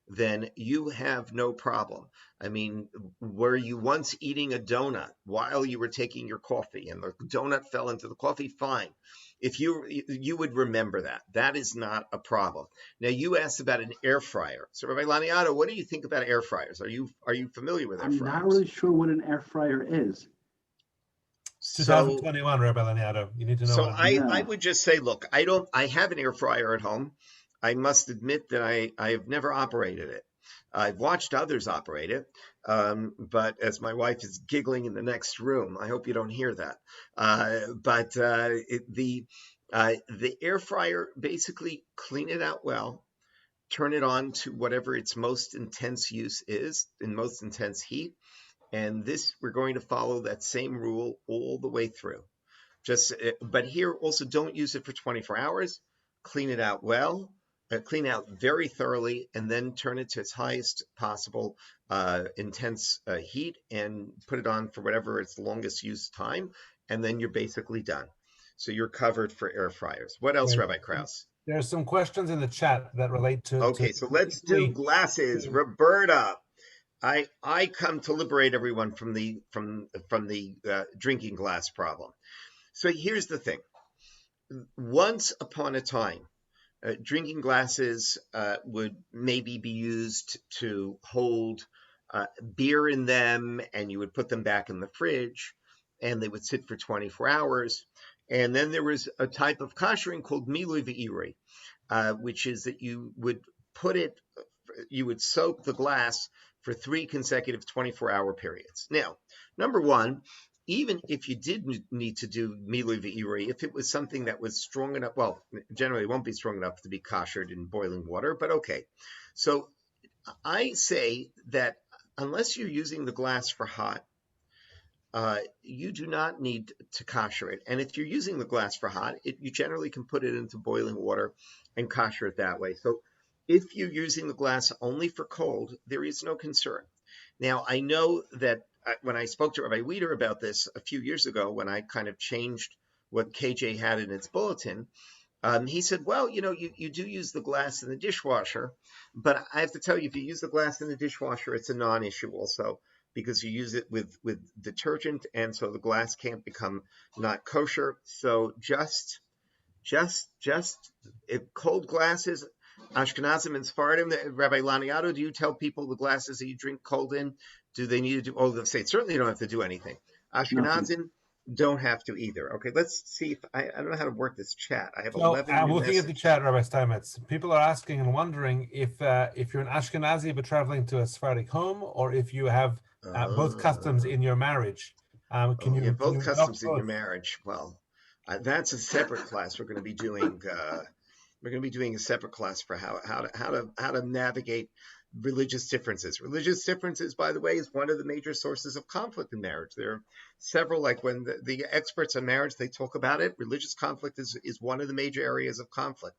then you have no problem. I mean, were you once eating a donut while you were taking your coffee and the donut fell into the coffee? Fine. If you would remember that. That is not a problem. Now, you asked about an air fryer. So, Rabbi Laniato, what do you think about air fryers? Are you familiar with air fryers? I'm not really sure what an air fryer is. 2021, Rabbi Laniato. You need to know. So I would just say, look, I have an air fryer at home. I must admit that I have never operated it. I've watched others operate it, but as my wife is giggling in the next room, I hope you don't hear that. But the air fryer, basically clean it out well, turn it on to whatever its most intense use is, in most intense heat. And this, we're going to follow that same rule all the way through. But here also don't use it for 24 hours. Clean it out well, clean it out very thoroughly, and then turn it to its highest possible intense heat and put it on for whatever its longest use time. And then you're basically done. So you're covered for air fryers. What else, Rabbi Krauss? There's some questions in the chat that relate to. Okay, so let's do glasses. Roberta. I come to liberate everyone from the drinking glass problem. So here's the thing. Once upon a time, drinking glasses would maybe be used to hold beer in them, and you would put them back in the fridge, and they would sit for 24 hours. And then there was a type of koshering called milui ve'irui, which is that you would soak the glass for 3 consecutive 24-hour periods. Now, number one, even if you did need to do milui ve'irui, if it was something that was strong enough, well, generally it won't be strong enough to be koshered in boiling water, but okay. So I say that unless you're using the glass for hot, you do not need to kosher it. And if you're using the glass for hot, you generally can put it into boiling water and kosher it that way. So if you're using the glass only for cold, there is no concern. Now, I know that when I spoke to Rabbi Weider about this a few years ago, when I kind of changed what KJ had in its bulletin, he said, well, you do use the glass in the dishwasher, but I have to tell you, if you use the glass in the dishwasher, it's a non-issue also, because you use it with detergent, and so the glass can't become not kosher. So just if cold glasses, Ashkenazim and Sephardim, Rabbi Laniato, do you tell people the glasses that you drink cold in, do they need to do, they'll say, certainly you don't have to do anything. Ashkenazim don't have to either. Okay, let's see if, I don't know how to work this chat. I have 11 I'm new looking messages. at the chat, Rabbi Steinmetz. People are asking and wondering if you're an Ashkenazi but traveling to a Sephardic home, or if you have both customs in your marriage. Can you both customs in your marriage? Well, that's a separate class. We're going to be doing. We're going to be doing a separate class for how to navigate religious differences. Religious differences, by the way, is one of the major sources of conflict in marriage. There are several, like when the experts on marriage, they talk about it. Religious conflict is one of the major areas of conflict.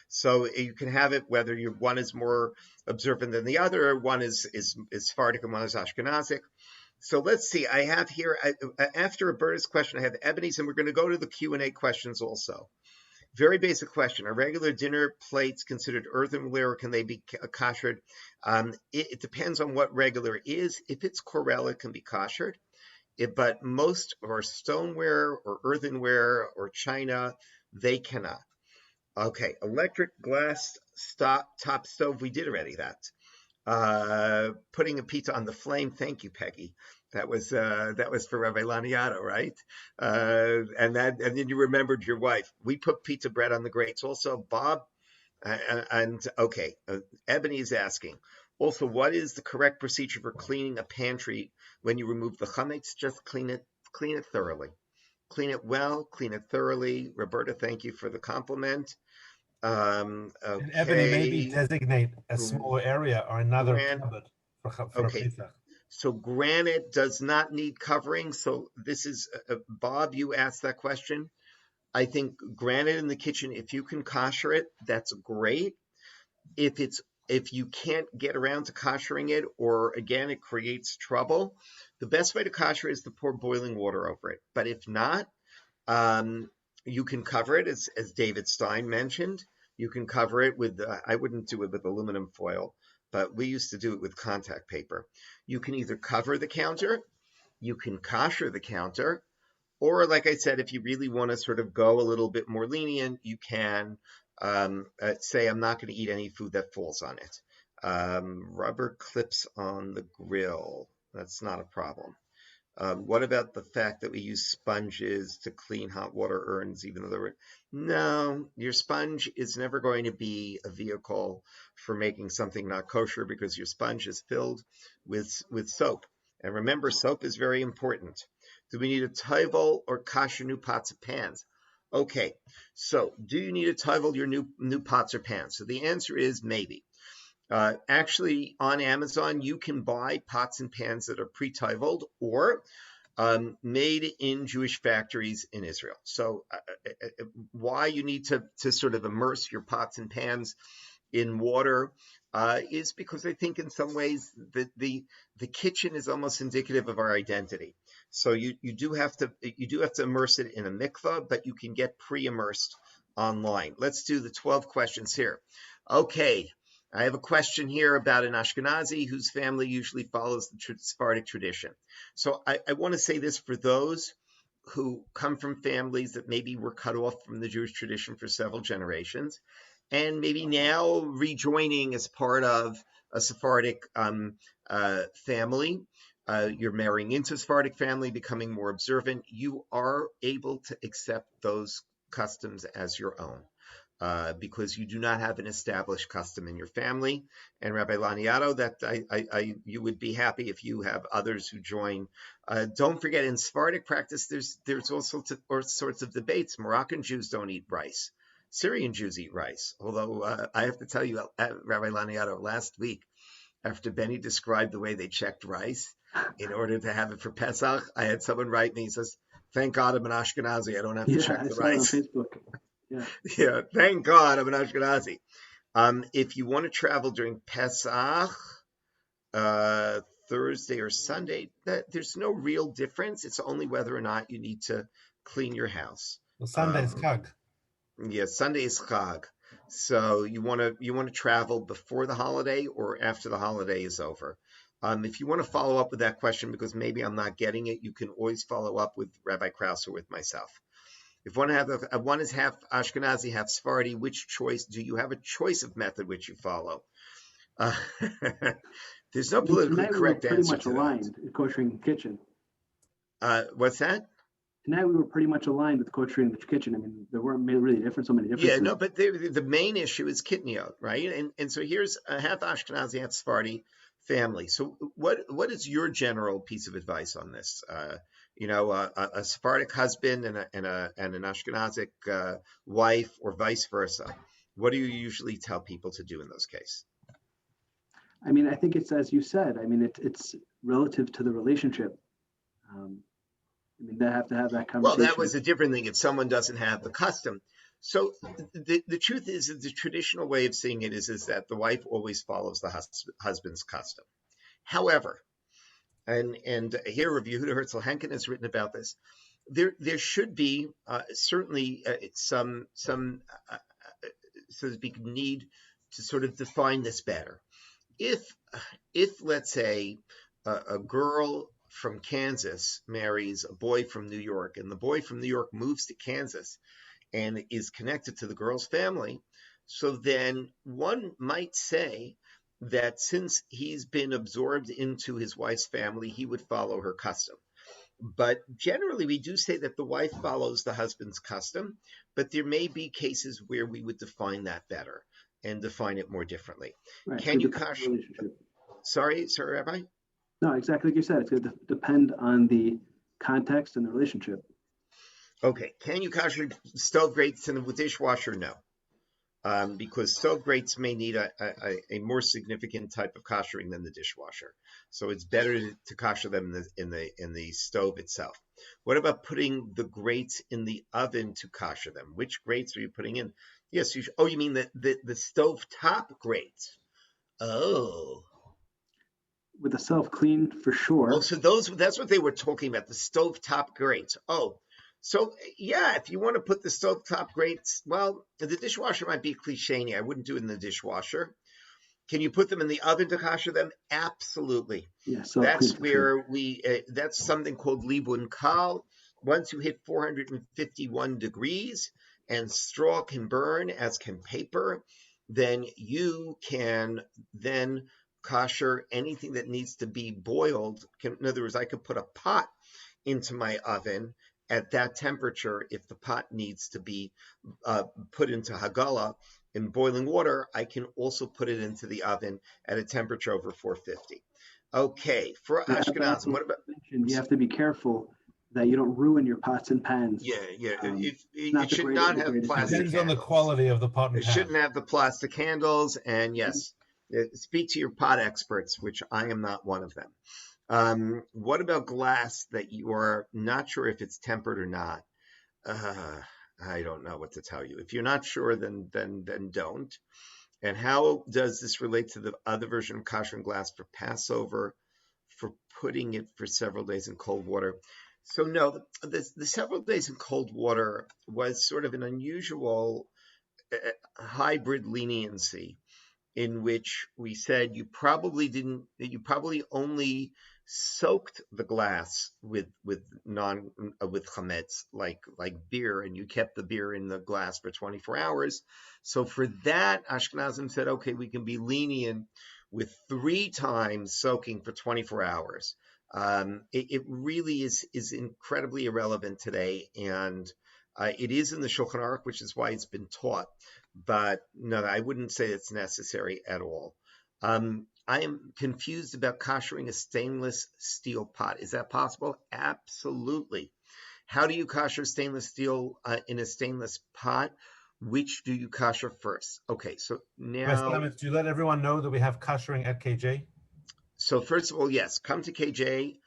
So you can have it whether one is more observant than the other, or one is Sephardic and one is Ashkenazic. So let's see. I have here, after Roberta's question, I have Ebony's, and we're going to go to the Q&A questions also. Very basic question. Are regular dinner plates considered earthenware, or can they be koshered? It depends on what regular is. If it's Corella, it can be koshered. But most or stoneware or earthenware or china, they cannot. Okay, electric glass top stove, we did already that. Putting a pizza on the flame, thank you, Peggy. That was for Rabbi Laniato, right? And then you remembered your wife. We put pizza bread on the grates also, Bob. Okay, Ebony is asking. Also, what is the correct procedure for cleaning a pantry when you remove the chametz? Just clean it thoroughly. Clean it well, clean it thoroughly. Roberta, thank you for the compliment. Okay. And Ebony, maybe designate a small area or another cupboard for a Pesach. So granite does not need covering. So this is, Bob, you asked that question. I think granite in the kitchen, if you can kosher it, that's great. If you can't get around to koshering it, or again, it creates trouble, the best way to kosher is to pour boiling water over it. But if not, you can cover it, as David Stein mentioned. You can cover it with, I wouldn't do it with aluminum foil, but we used to do it with contact paper. You can either cover the counter, you can kosher the counter, or like I said, if you really want to sort of go a little bit more lenient, you can say, I'm not going to eat any food that falls on it. Rubber clips on the grill, that's not a problem. What about the fact that we use sponges to clean hot water urns, even though they're... No, your sponge is never going to be a vehicle for making something not kosher, because your sponge is filled with soap. And remember, soap is very important. Do we need a tovel or kosher new pots or pans? Okay, so do you need a tovel your new pots or pans? So the answer is maybe. Actually, on Amazon, you can buy pots and pans that are pre-toveled or made in Jewish factories in Israel. So why you need to sort of immerse your pots and pans in water is because I think in some ways the kitchen is almost indicative of our identity. So you do have to immerse it in a mikvah, but you can get pre-immersed online. Let's do the 12 questions here. Okay. I have a question here about an Ashkenazi whose family usually follows the Sephardic tradition. So I want to say this for those who come from families that maybe were cut off from the Jewish tradition for several generations, and maybe now rejoining as part of a Sephardic family. You're marrying into a Sephardic family, becoming more observant. You are able to accept those customs as your own. because you do not have an established custom in your family. And Rabbi Laniato, that you would be happy if you have others who join. Don't forget, in Sephardic practice, there's also all sorts of debates. Moroccan Jews don't eat rice. Syrian Jews eat rice. Although I have to tell you, Rabbi Laniato, last week, after Benny described the way they checked rice in order to have it for Pesach, I had someone write me, he says, "Thank God I'm an Ashkenazi. I don't have to check the rice." I saw it on Facebook. Yeah. Yeah, thank God I'm an Ashkenazi. If you want to travel during Pesach, Thursday or Sunday, there's no real difference. It's only whether or not you need to clean your house. Well, Sunday's Chag. Yeah, Sunday is Chag. So you want to travel before the holiday or after the holiday is over. If you want to follow up with that question, because maybe I'm not getting it, you can always follow up with Rabbi Krause or with myself. If one is half Ashkenazi, half Sephardi, which choice do you have? A choice of method which you follow? There's no politically correct answer to that. Pretty much aligned in kosher kitchen. What's that? Tonight we were pretty much aligned with kosher in the kitchen. I mean, there weren't really so many differences. Yeah, no, but the main issue is kitniot, right? And so here's a half Ashkenazi, half Sephardi family. So what is your general piece of advice on this? A Sephardic husband and an Ashkenazic wife, or vice versa. What do you usually tell people to do in those cases? I mean, I think it's as you said. I mean, it's relative to the relationship. I mean, they have to have that conversation. Well, that was a different thing if someone doesn't have the custom. So the truth is that the traditional way of seeing it is that the wife always follows the husband's custom. However, and here Rav Yehuda Herzl Henkin has written about this, there should be certainly some so to speak need to sort of define this better. If let's say a girl from Kansas marries a boy from New York, and the boy from New York moves to Kansas and is connected to the girl's family, so then one might say that since he's been absorbed into his wife's family, he would follow her custom. But generally, we do say that the wife follows the husband's custom, but there may be cases where we would define that better and define it more differently. Right. Can you Sorry, Rabbi? No, exactly like you said. It's going to depend on the context and the relationship. Okay. Can you kasher stove grates in the dishwasher? No. Because stove grates may need a more significant type of koshering than the dishwasher. So it's better to kosher them in the stove itself. What about putting the grates in the oven to kosher them? Which grates are you putting in? Yes, you mean the stove top grates. Oh. With the self-clean, for sure. Oh, so that's what they were talking about, the stovetop grates. Oh, so yeah, if you want to put the stovetop grates, well, the dishwasher might be cliche. I wouldn't do it in the dishwasher. Can you put them in the oven to kosher them? Absolutely. Yeah, that's where that's something called libun kal. Once you hit 451 degrees and straw can burn, as can paper, then you can then kosher anything that needs to be boiled. In other words, I could put a pot into my oven at that temperature. If the pot needs to be put into hagala in boiling water, I can also put it into the oven at a temperature over 450. Okay, for Ashkenazim, what about? You have to be careful that you don't ruin your pots and pans. Yeah. It should not have plastic. Depends on the quality of the pot and pan. It shouldn't have the plastic handles, and yes. Speak to your pot experts, which I am not one of them. What about glass that you are not sure if it's tempered or not? I don't know what to tell you. If you're not sure, then don't. And how does this relate to the other version of kosher glass for Passover, for putting it for several days in cold water? So no, the several days in cold water was sort of an unusual hybrid leniency, in which we said you probably only soaked the glass with chametz, like beer, and you kept the beer in the glass for 24 hours. So for that, Ashkenazim said, okay, we can be lenient with 3 times soaking for 24 hours. It really is incredibly irrelevant today, and it is in the Shulchan Aruch, which is why it's been taught. but no, I wouldn't say it's necessary at all. I am confused about koshering a stainless steel pot. Is that possible? Absolutely. How do you kosher stainless steel in a stainless pot? Which do you kosher first? Okay, so now, Do you let everyone know that we have koshering at KJ? so first of all, yes, come to KJ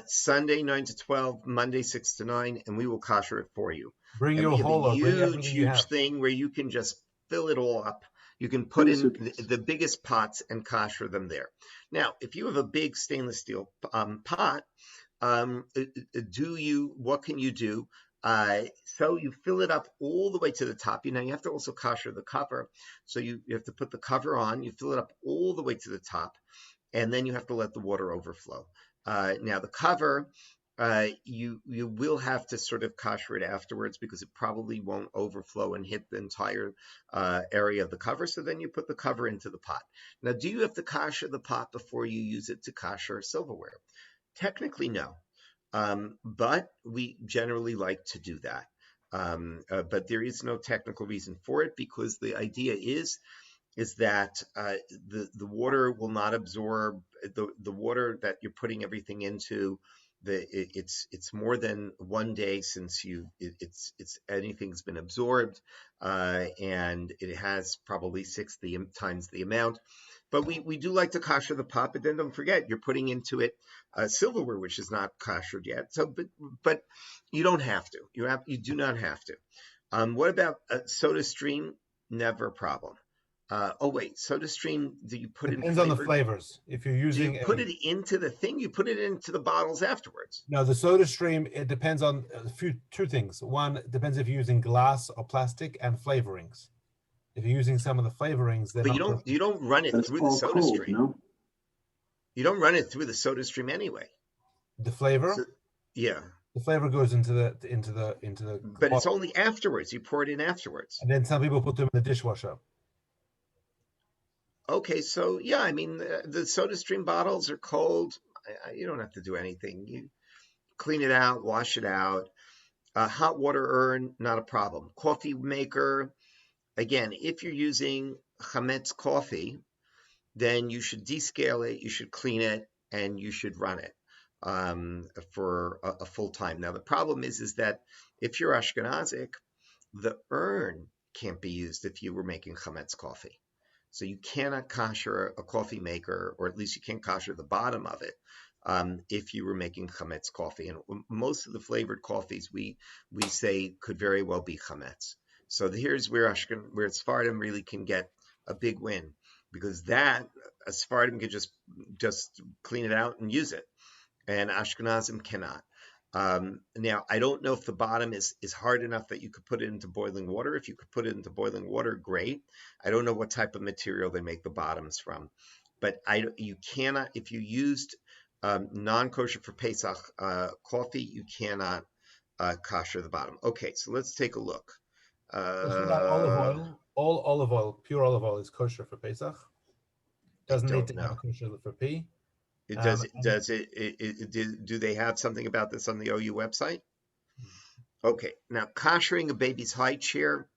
Sunday 9 to 12, Monday 6 to 9, and we will kosher it for you. Bring And your we have a whole load. Bring huge, everything you huge have. thing where you can just fill it all up. You can put Bring a in suitcase. the biggest pots and kosher them there. Now, if you have a big stainless steel pot, what can you do? So you fill it up all the way to the top. You have to also kosher the cover. So you have to put the cover on, you fill it up all the way to the top, and then you have to let the water overflow. Now the cover, you will have to sort of kosher it afterwards because it probably won't overflow and hit the entire area of the cover. So then you put the cover into the pot. Now, do you have to kosher the pot before you use it to kosher silverware? Technically, no. But we generally like to do that. But there is no technical reason for it because the idea is that the water will not absorb the water that you're putting everything into. It's more than 1 day since it's anything's been absorbed, and it has probably 6 times the amount. But we do like to kosher the pot, but then don't forget you're putting into it silverware which is not koshered yet. So, but you don't have to. You do not have to. What about Soda Stream? Never a problem. Oh wait, Soda Stream, do you put in Depends on the flavored? flavors. If you're Do you using put it into the thing? You put it into the bottles afterwards. no, the Soda Stream, it depends on two things. One, it depends if you're using glass or plastic, and flavorings. If you're using some of the flavorings, they're But not. you don't run it That's through the all Soda cold, Stream. no? You don't run it through the Soda Stream anyway. The flavor. So, yeah. The flavor goes into the But it's only afterwards. You pour it in afterwards. and then some people put them in the dishwasher. Okay, so yeah, I mean the Soda Stream bottles are cold. You don't have to do anything. You clean it out, wash it out. Hot water urn, not a problem. Coffee maker, again, if you're using chametz coffee, then you should descale it, you should clean it, and you should run it for a full time. Now the problem is that if you're Ashkenazic, the urn can't be used if you were making chametz coffee. So you cannot kosher a coffee maker, or at least you can't kosher the bottom of it if you were making chametz coffee. And most of the flavored coffees we say could very well be chametz. So here's where Sephardim really can get a big win, because that a Sephardim can just clean it out and use it, and Ashkenazim cannot. Now, I don't know if the bottom is hard enough that you could put it into boiling water. If you could put it into boiling water, great. I don't know what type of material they make the bottoms from, but you cannot, if you used non-kosher for Pesach coffee, you cannot kosher the bottom. Okay, so let's take a look. Olive oil, all olive oil, pure olive oil is kosher for Pesach. Doesn't need to have a kosher for P. Do they have something about this on the OU website? Okay, now koshering a baby's high chair,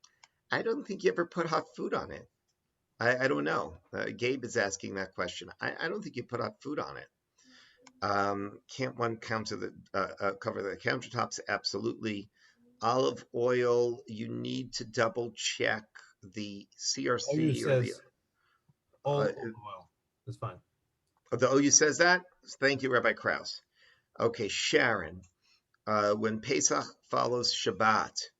I don't think you ever put hot food on it. I don't know. Gabe is asking that question. I don't think you put hot food on it. Can't one cover the countertops? Absolutely. Olive oil, you need to double check the CRC or the olive oil. That's fine. The OU says that? Thank you, Rabbi Krause. Okay, Sharon. When Pesach follows Shabbat,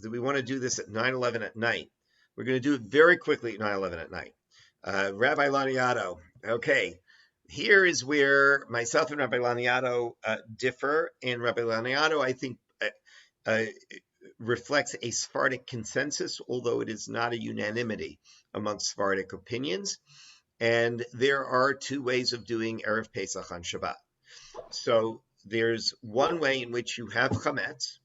do we want to do this at 9/11 at night? We're going to do it very quickly at 9/11 at night. Rabbi Laniato. Okay, here is where myself and Rabbi Laniato differ. And Rabbi Laniato, I think, reflects a Sephardic consensus, although it is not a unanimity amongst Sephardic opinions. And there are two ways of doing Erev Pesach on Shabbat. So there's one way in which you have chametz,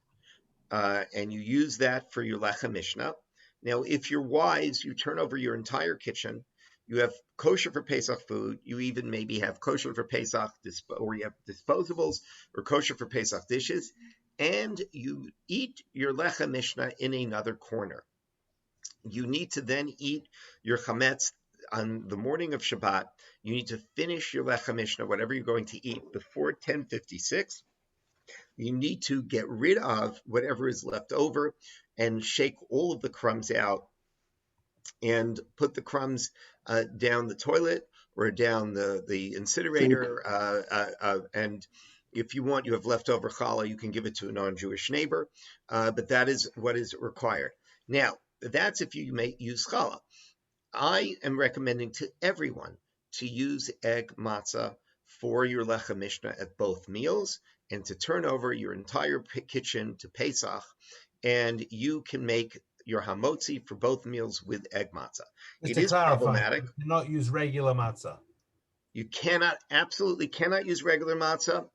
and you use that for your lechem mishnah. Now, if you're wise, you turn over your entire kitchen. You have kosher for Pesach food. You even maybe have kosher for Pesach, or you have disposables, or kosher for Pesach dishes, and you eat your lechem mishnah in another corner. You need to then eat your chametz on the morning of Shabbat. You need to finish your lechem mishnah, whatever you're going to eat, before 10:56. You need to get rid of whatever is left over and shake all of the crumbs out and put the crumbs down the toilet or down the incinerator. And if you want, you have leftover challah, you can give it to a non-Jewish neighbor, but that is what is required. Now, that's if you may use challah. I am recommending to everyone to use egg matzah for your lechem mishnah at both meals, and to turn over your entire kitchen to Pesach, and you can make your hamotzi for both meals with egg matzah. It is problematic. You cannot use regular matzah. You absolutely cannot use regular matzah.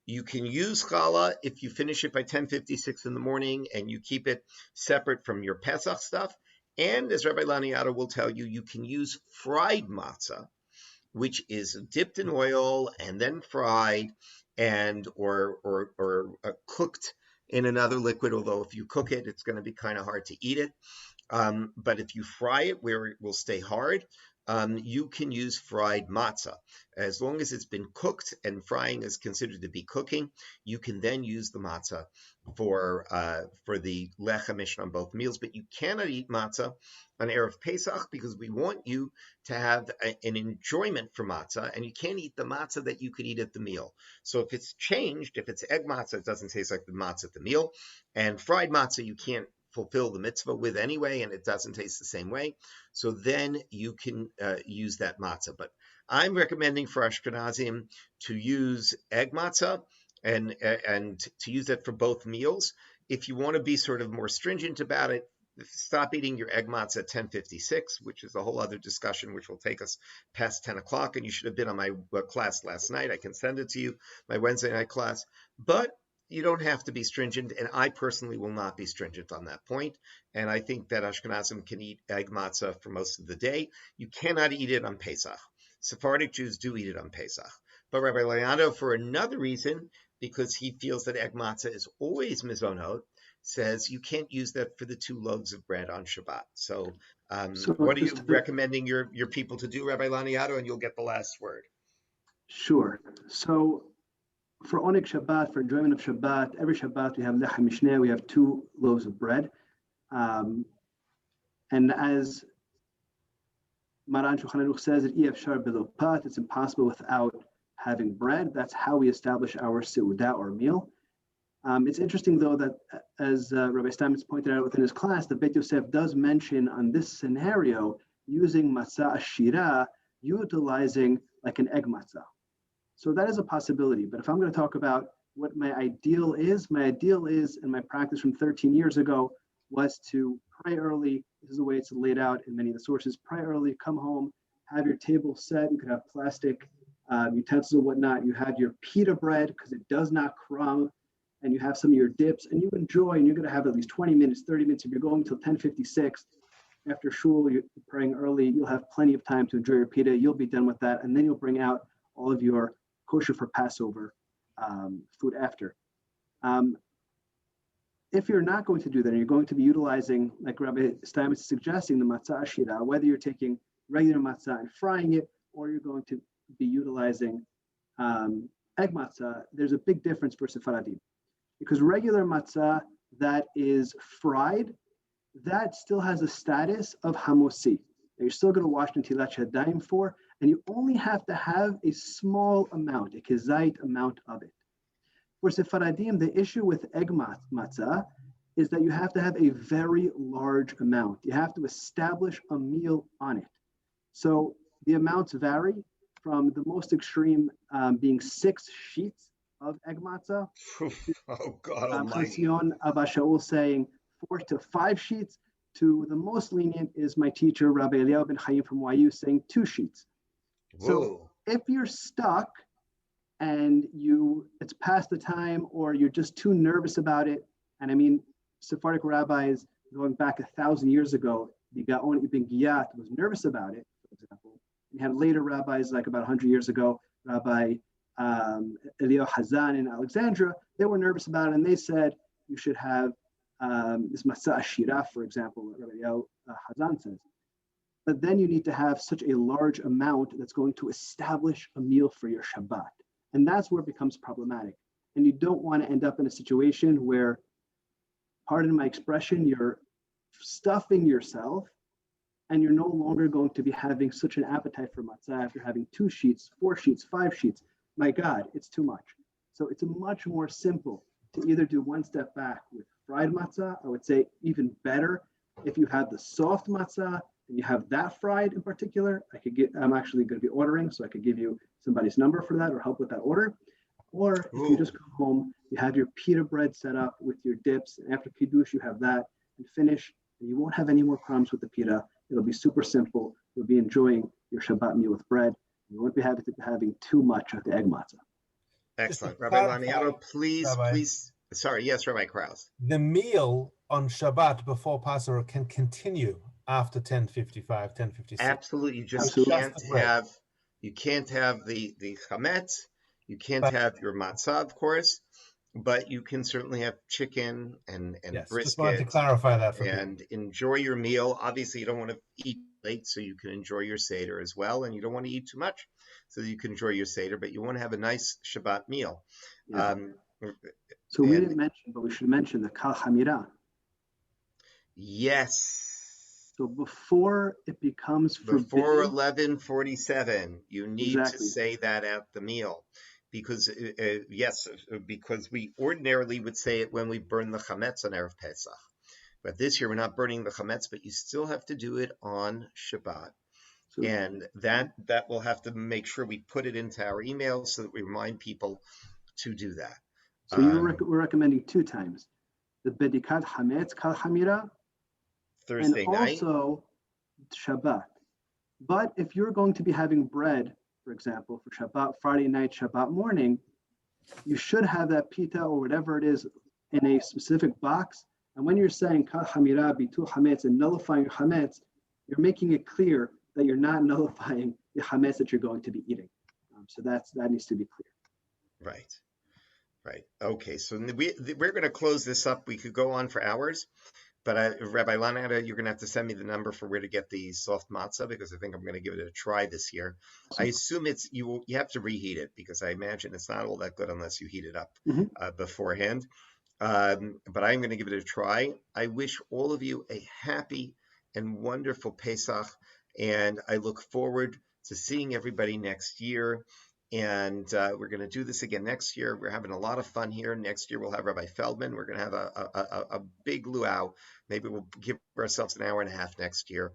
You can use challah if you finish it by 10:56 in the morning and you keep it separate from your Pesach stuff. And as Rabbi Laniado will tell you, you can use fried matzah, which is dipped in oil and then fried and or cooked in another liquid. Although if you cook it, it's going to be kind of hard to eat it. But if you fry it where it will stay hard, you can use fried matzah. As long as it's been cooked, and frying is considered to be cooking, you can then use the matzah for the lechem mishnah on both meals. But you cannot eat matzah on Erev Pesach because we want you to have an enjoyment for matzah, and you can't eat the matzah that you could eat at the meal. So if it's changed, if it's egg matzah, it doesn't taste like the matzah at the meal, and fried matzah you can't fulfill the mitzvah with anyway, and it doesn't taste the same way. So then you can use that matzah. But I'm recommending for Ashkenazim to use egg matzah and to use that for both meals. If you want to be sort of more stringent about it, stop eating your egg matzah at 10:56, which is a whole other discussion, which will take us past 10 o'clock. And you should have been on my class last night. I can send it to you, my Wednesday night class. But you don't have to be stringent, and I personally will not be stringent on that point. And I think that Ashkenazim can eat egg matzah for most of the day. You cannot eat it on Pesach. Sephardic Jews do eat it on Pesach. But Rabbi Leonardo, for another reason, because he feels that egg matzah is always mizonot, says you can't use that for the 2 loaves of bread on Shabbat. So what are you recommending your people to do, Rabbi Laniado? And you'll get the last word. Sure. So for Oneg Shabbat, for enjoyment of Shabbat, every Shabbat we have lechem mishneh, we have 2 loaves of bread. And as Maran Shulchan Aruch says, it's impossible without having bread. That's how we establish our seudah, or meal. It's interesting, though, that as Rabbi Steinmetz pointed out within his class, the Beit Yosef does mention on this scenario using matzah ashira, utilizing like an egg matzah. So that is a possibility. But if I'm going to talk about what my ideal is in my practice from 13 years ago was to pray early. This is the way it's laid out in many of the sources. Pray early, come home, have your table set. You could have plastic utensils or whatnot. You have your pita bread because it does not crumb, and you have some of your dips, and you enjoy, and you're going to have at least 20 minutes, 30 minutes. If you're going till 10:56 after shul, you're praying early, you'll have plenty of time to enjoy your pita. You'll be done with that, and then you'll bring out all of your kosher for Passover food after. If you're not going to do that, and you're going to be utilizing, like Rabbi Steinmetz is suggesting, the matzah ashira, whether you're taking regular matzah and frying it, or you're going to be utilizing egg matzah, there's a big difference for Sephardim. Because regular matzah that is fried, that still has a status of hamotzi. You're still going to wash netilat yadayim for, and you only have to have a small amount, a kezait amount of it. For Sephardim, the issue with egg matzah is that you have to have a very large amount. You have to establish a meal on it. So the amounts vary from the most extreme being 6 sheets of egg matzah. Oh, God Almighty. Abba Shaul saying 4 to 5 sheets, to the most lenient is my teacher, Rabbi Eliyahu ben Chaim from YU, saying 2 sheets. Whoa. So if you're stuck and it's past the time, or you're just too nervous about it, and I mean, Sephardic rabbis going back 1,000 years ago, the Gaon Ibn Giyat was nervous about it, for example. You had later rabbis, like about 100 years ago, Rabbi Eliyahu Hazan in Alexandria, they were nervous about it, and they said you should have this matzah ashira, for example, Rabbi Eliyahu Hazan says. But then you need to have such a large amount that's going to establish a meal for your Shabbat. And that's where it becomes problematic. And you don't want to end up in a situation where, pardon my expression, you're stuffing yourself and you're no longer going to be having such an appetite for matzah after having 2 sheets, 4 sheets, 5 sheets. My God, it's too much. So it's much more simple to either do one step back with fried matzah. I would say even better if you have the soft matzah and you have that fried in particular. I'm actually going to be ordering, so I could give you somebody's number for that or help with that order. Or if you just come home, you have your pita bread set up with your dips, and after kiddush you have that and finish, and you won't have any more problems with the pita. It'll be super simple. You'll be enjoying your Shabbat meal with bread. You won't be having too much of the egg matzah. Excellent. Rabbi Laniato, please. Sorry, yes, Rabbi Krause. The meal on Shabbat before Passover can continue after 10:55, 10:56. Absolutely. You just can't have the chametz. You can't have your matzah, of course, but you can certainly have chicken and brisket. Just wanted to clarify that for and people. Enjoy your meal. Obviously, you don't want to eat late, so you can enjoy your Seder as well, and you don't want to eat too much, so you can enjoy your Seder, but you want to have a nice Shabbat meal. Yeah. So we didn't mention, but we should mention the Kal Hamira. Yes. So before it becomes forbidden, before 11:47, you need to say that at the meal. Because, because we ordinarily would say it when we burn the chametz on Erev Pesach. But this year we're not burning the chametz, but you still have to do it on Shabbat. So, and that we'll have to make sure we put it into our emails so that we remind people to do that. So we're recommending 2 times. The Bedikat Hametz Kal Hamira Thursday night. And also Shabbat. But if you're going to be having bread, for example, for Shabbat, Friday night, Shabbat morning, you should have that pita or whatever it is in a specific box. And when you're saying Kal Hamira Bitul Hametz and nullifying your Hametz, you're making it clear that you're not nullifying the Hametz that you're going to be eating. So that needs to be clear. Right. Okay. So we're going to close this up. We could go on for hours. But Rabbi Lanata, you're going to have to send me the number for where to get the soft matzah, because I think I'm going to give it a try this year. I assume you have to reheat it, because I imagine it's not all that good unless you heat it up beforehand. But I'm going to give it a try. I wish all of you a happy and wonderful Pesach, and I look forward to seeing everybody next year. And we're going to do this again next year. We're having a lot of fun here. Next year, we'll have Rabbi Feldman. We're going to have a big luau. Maybe we'll give ourselves an hour and a half next year.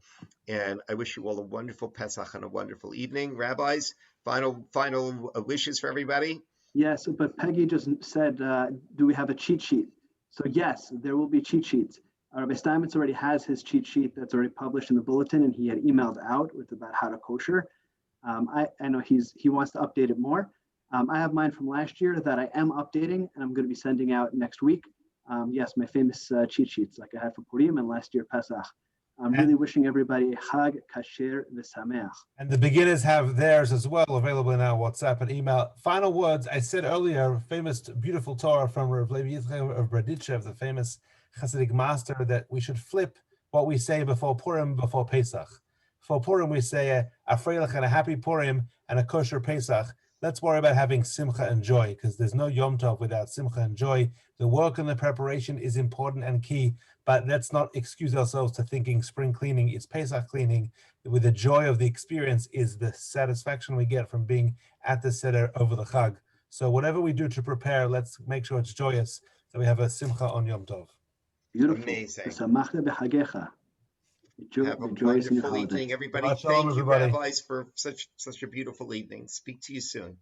And I wish you all a wonderful Pesach and a wonderful evening. Rabbis, final wishes for everybody? Yes, but Peggy just said, do we have a cheat sheet? So yes, there will be cheat sheets. Rabbi Steinmetz already has his cheat sheet that's already published in the bulletin, and he had emailed out with about how to kosher. I know he wants to update it more. I have mine from last year that I am updating, and I'm going to be sending out next week. Yes, my famous cheat sheets like I had for Purim and last year Pesach. I'm really wishing everybody a Chag Kasher V'Sameach. And the beginners have theirs as well, available in our WhatsApp and email. Final words. I said earlier, famous, beautiful Torah from Rav Levi Yitzchak of Berditchev, the famous Hasidic master, that we should flip what we say before Purim, before Pesach. For Purim, we say a freilich and a happy Purim and a kosher Pesach. Let's worry about having simcha and joy, because there's no Yom Tov without simcha and joy. The work and the preparation is important and key, but let's not excuse ourselves to thinking spring cleaning is Pesach cleaning. With the joy of the experience is the satisfaction we get from being at the Seder over the Chag. So whatever we do to prepare, let's make sure it's joyous, that we have a simcha on Yom Tov. Beautiful. Amazing. Have a wonderful evening, everybody. Thank you, Rabbis, for such a beautiful evening. Speak to you soon.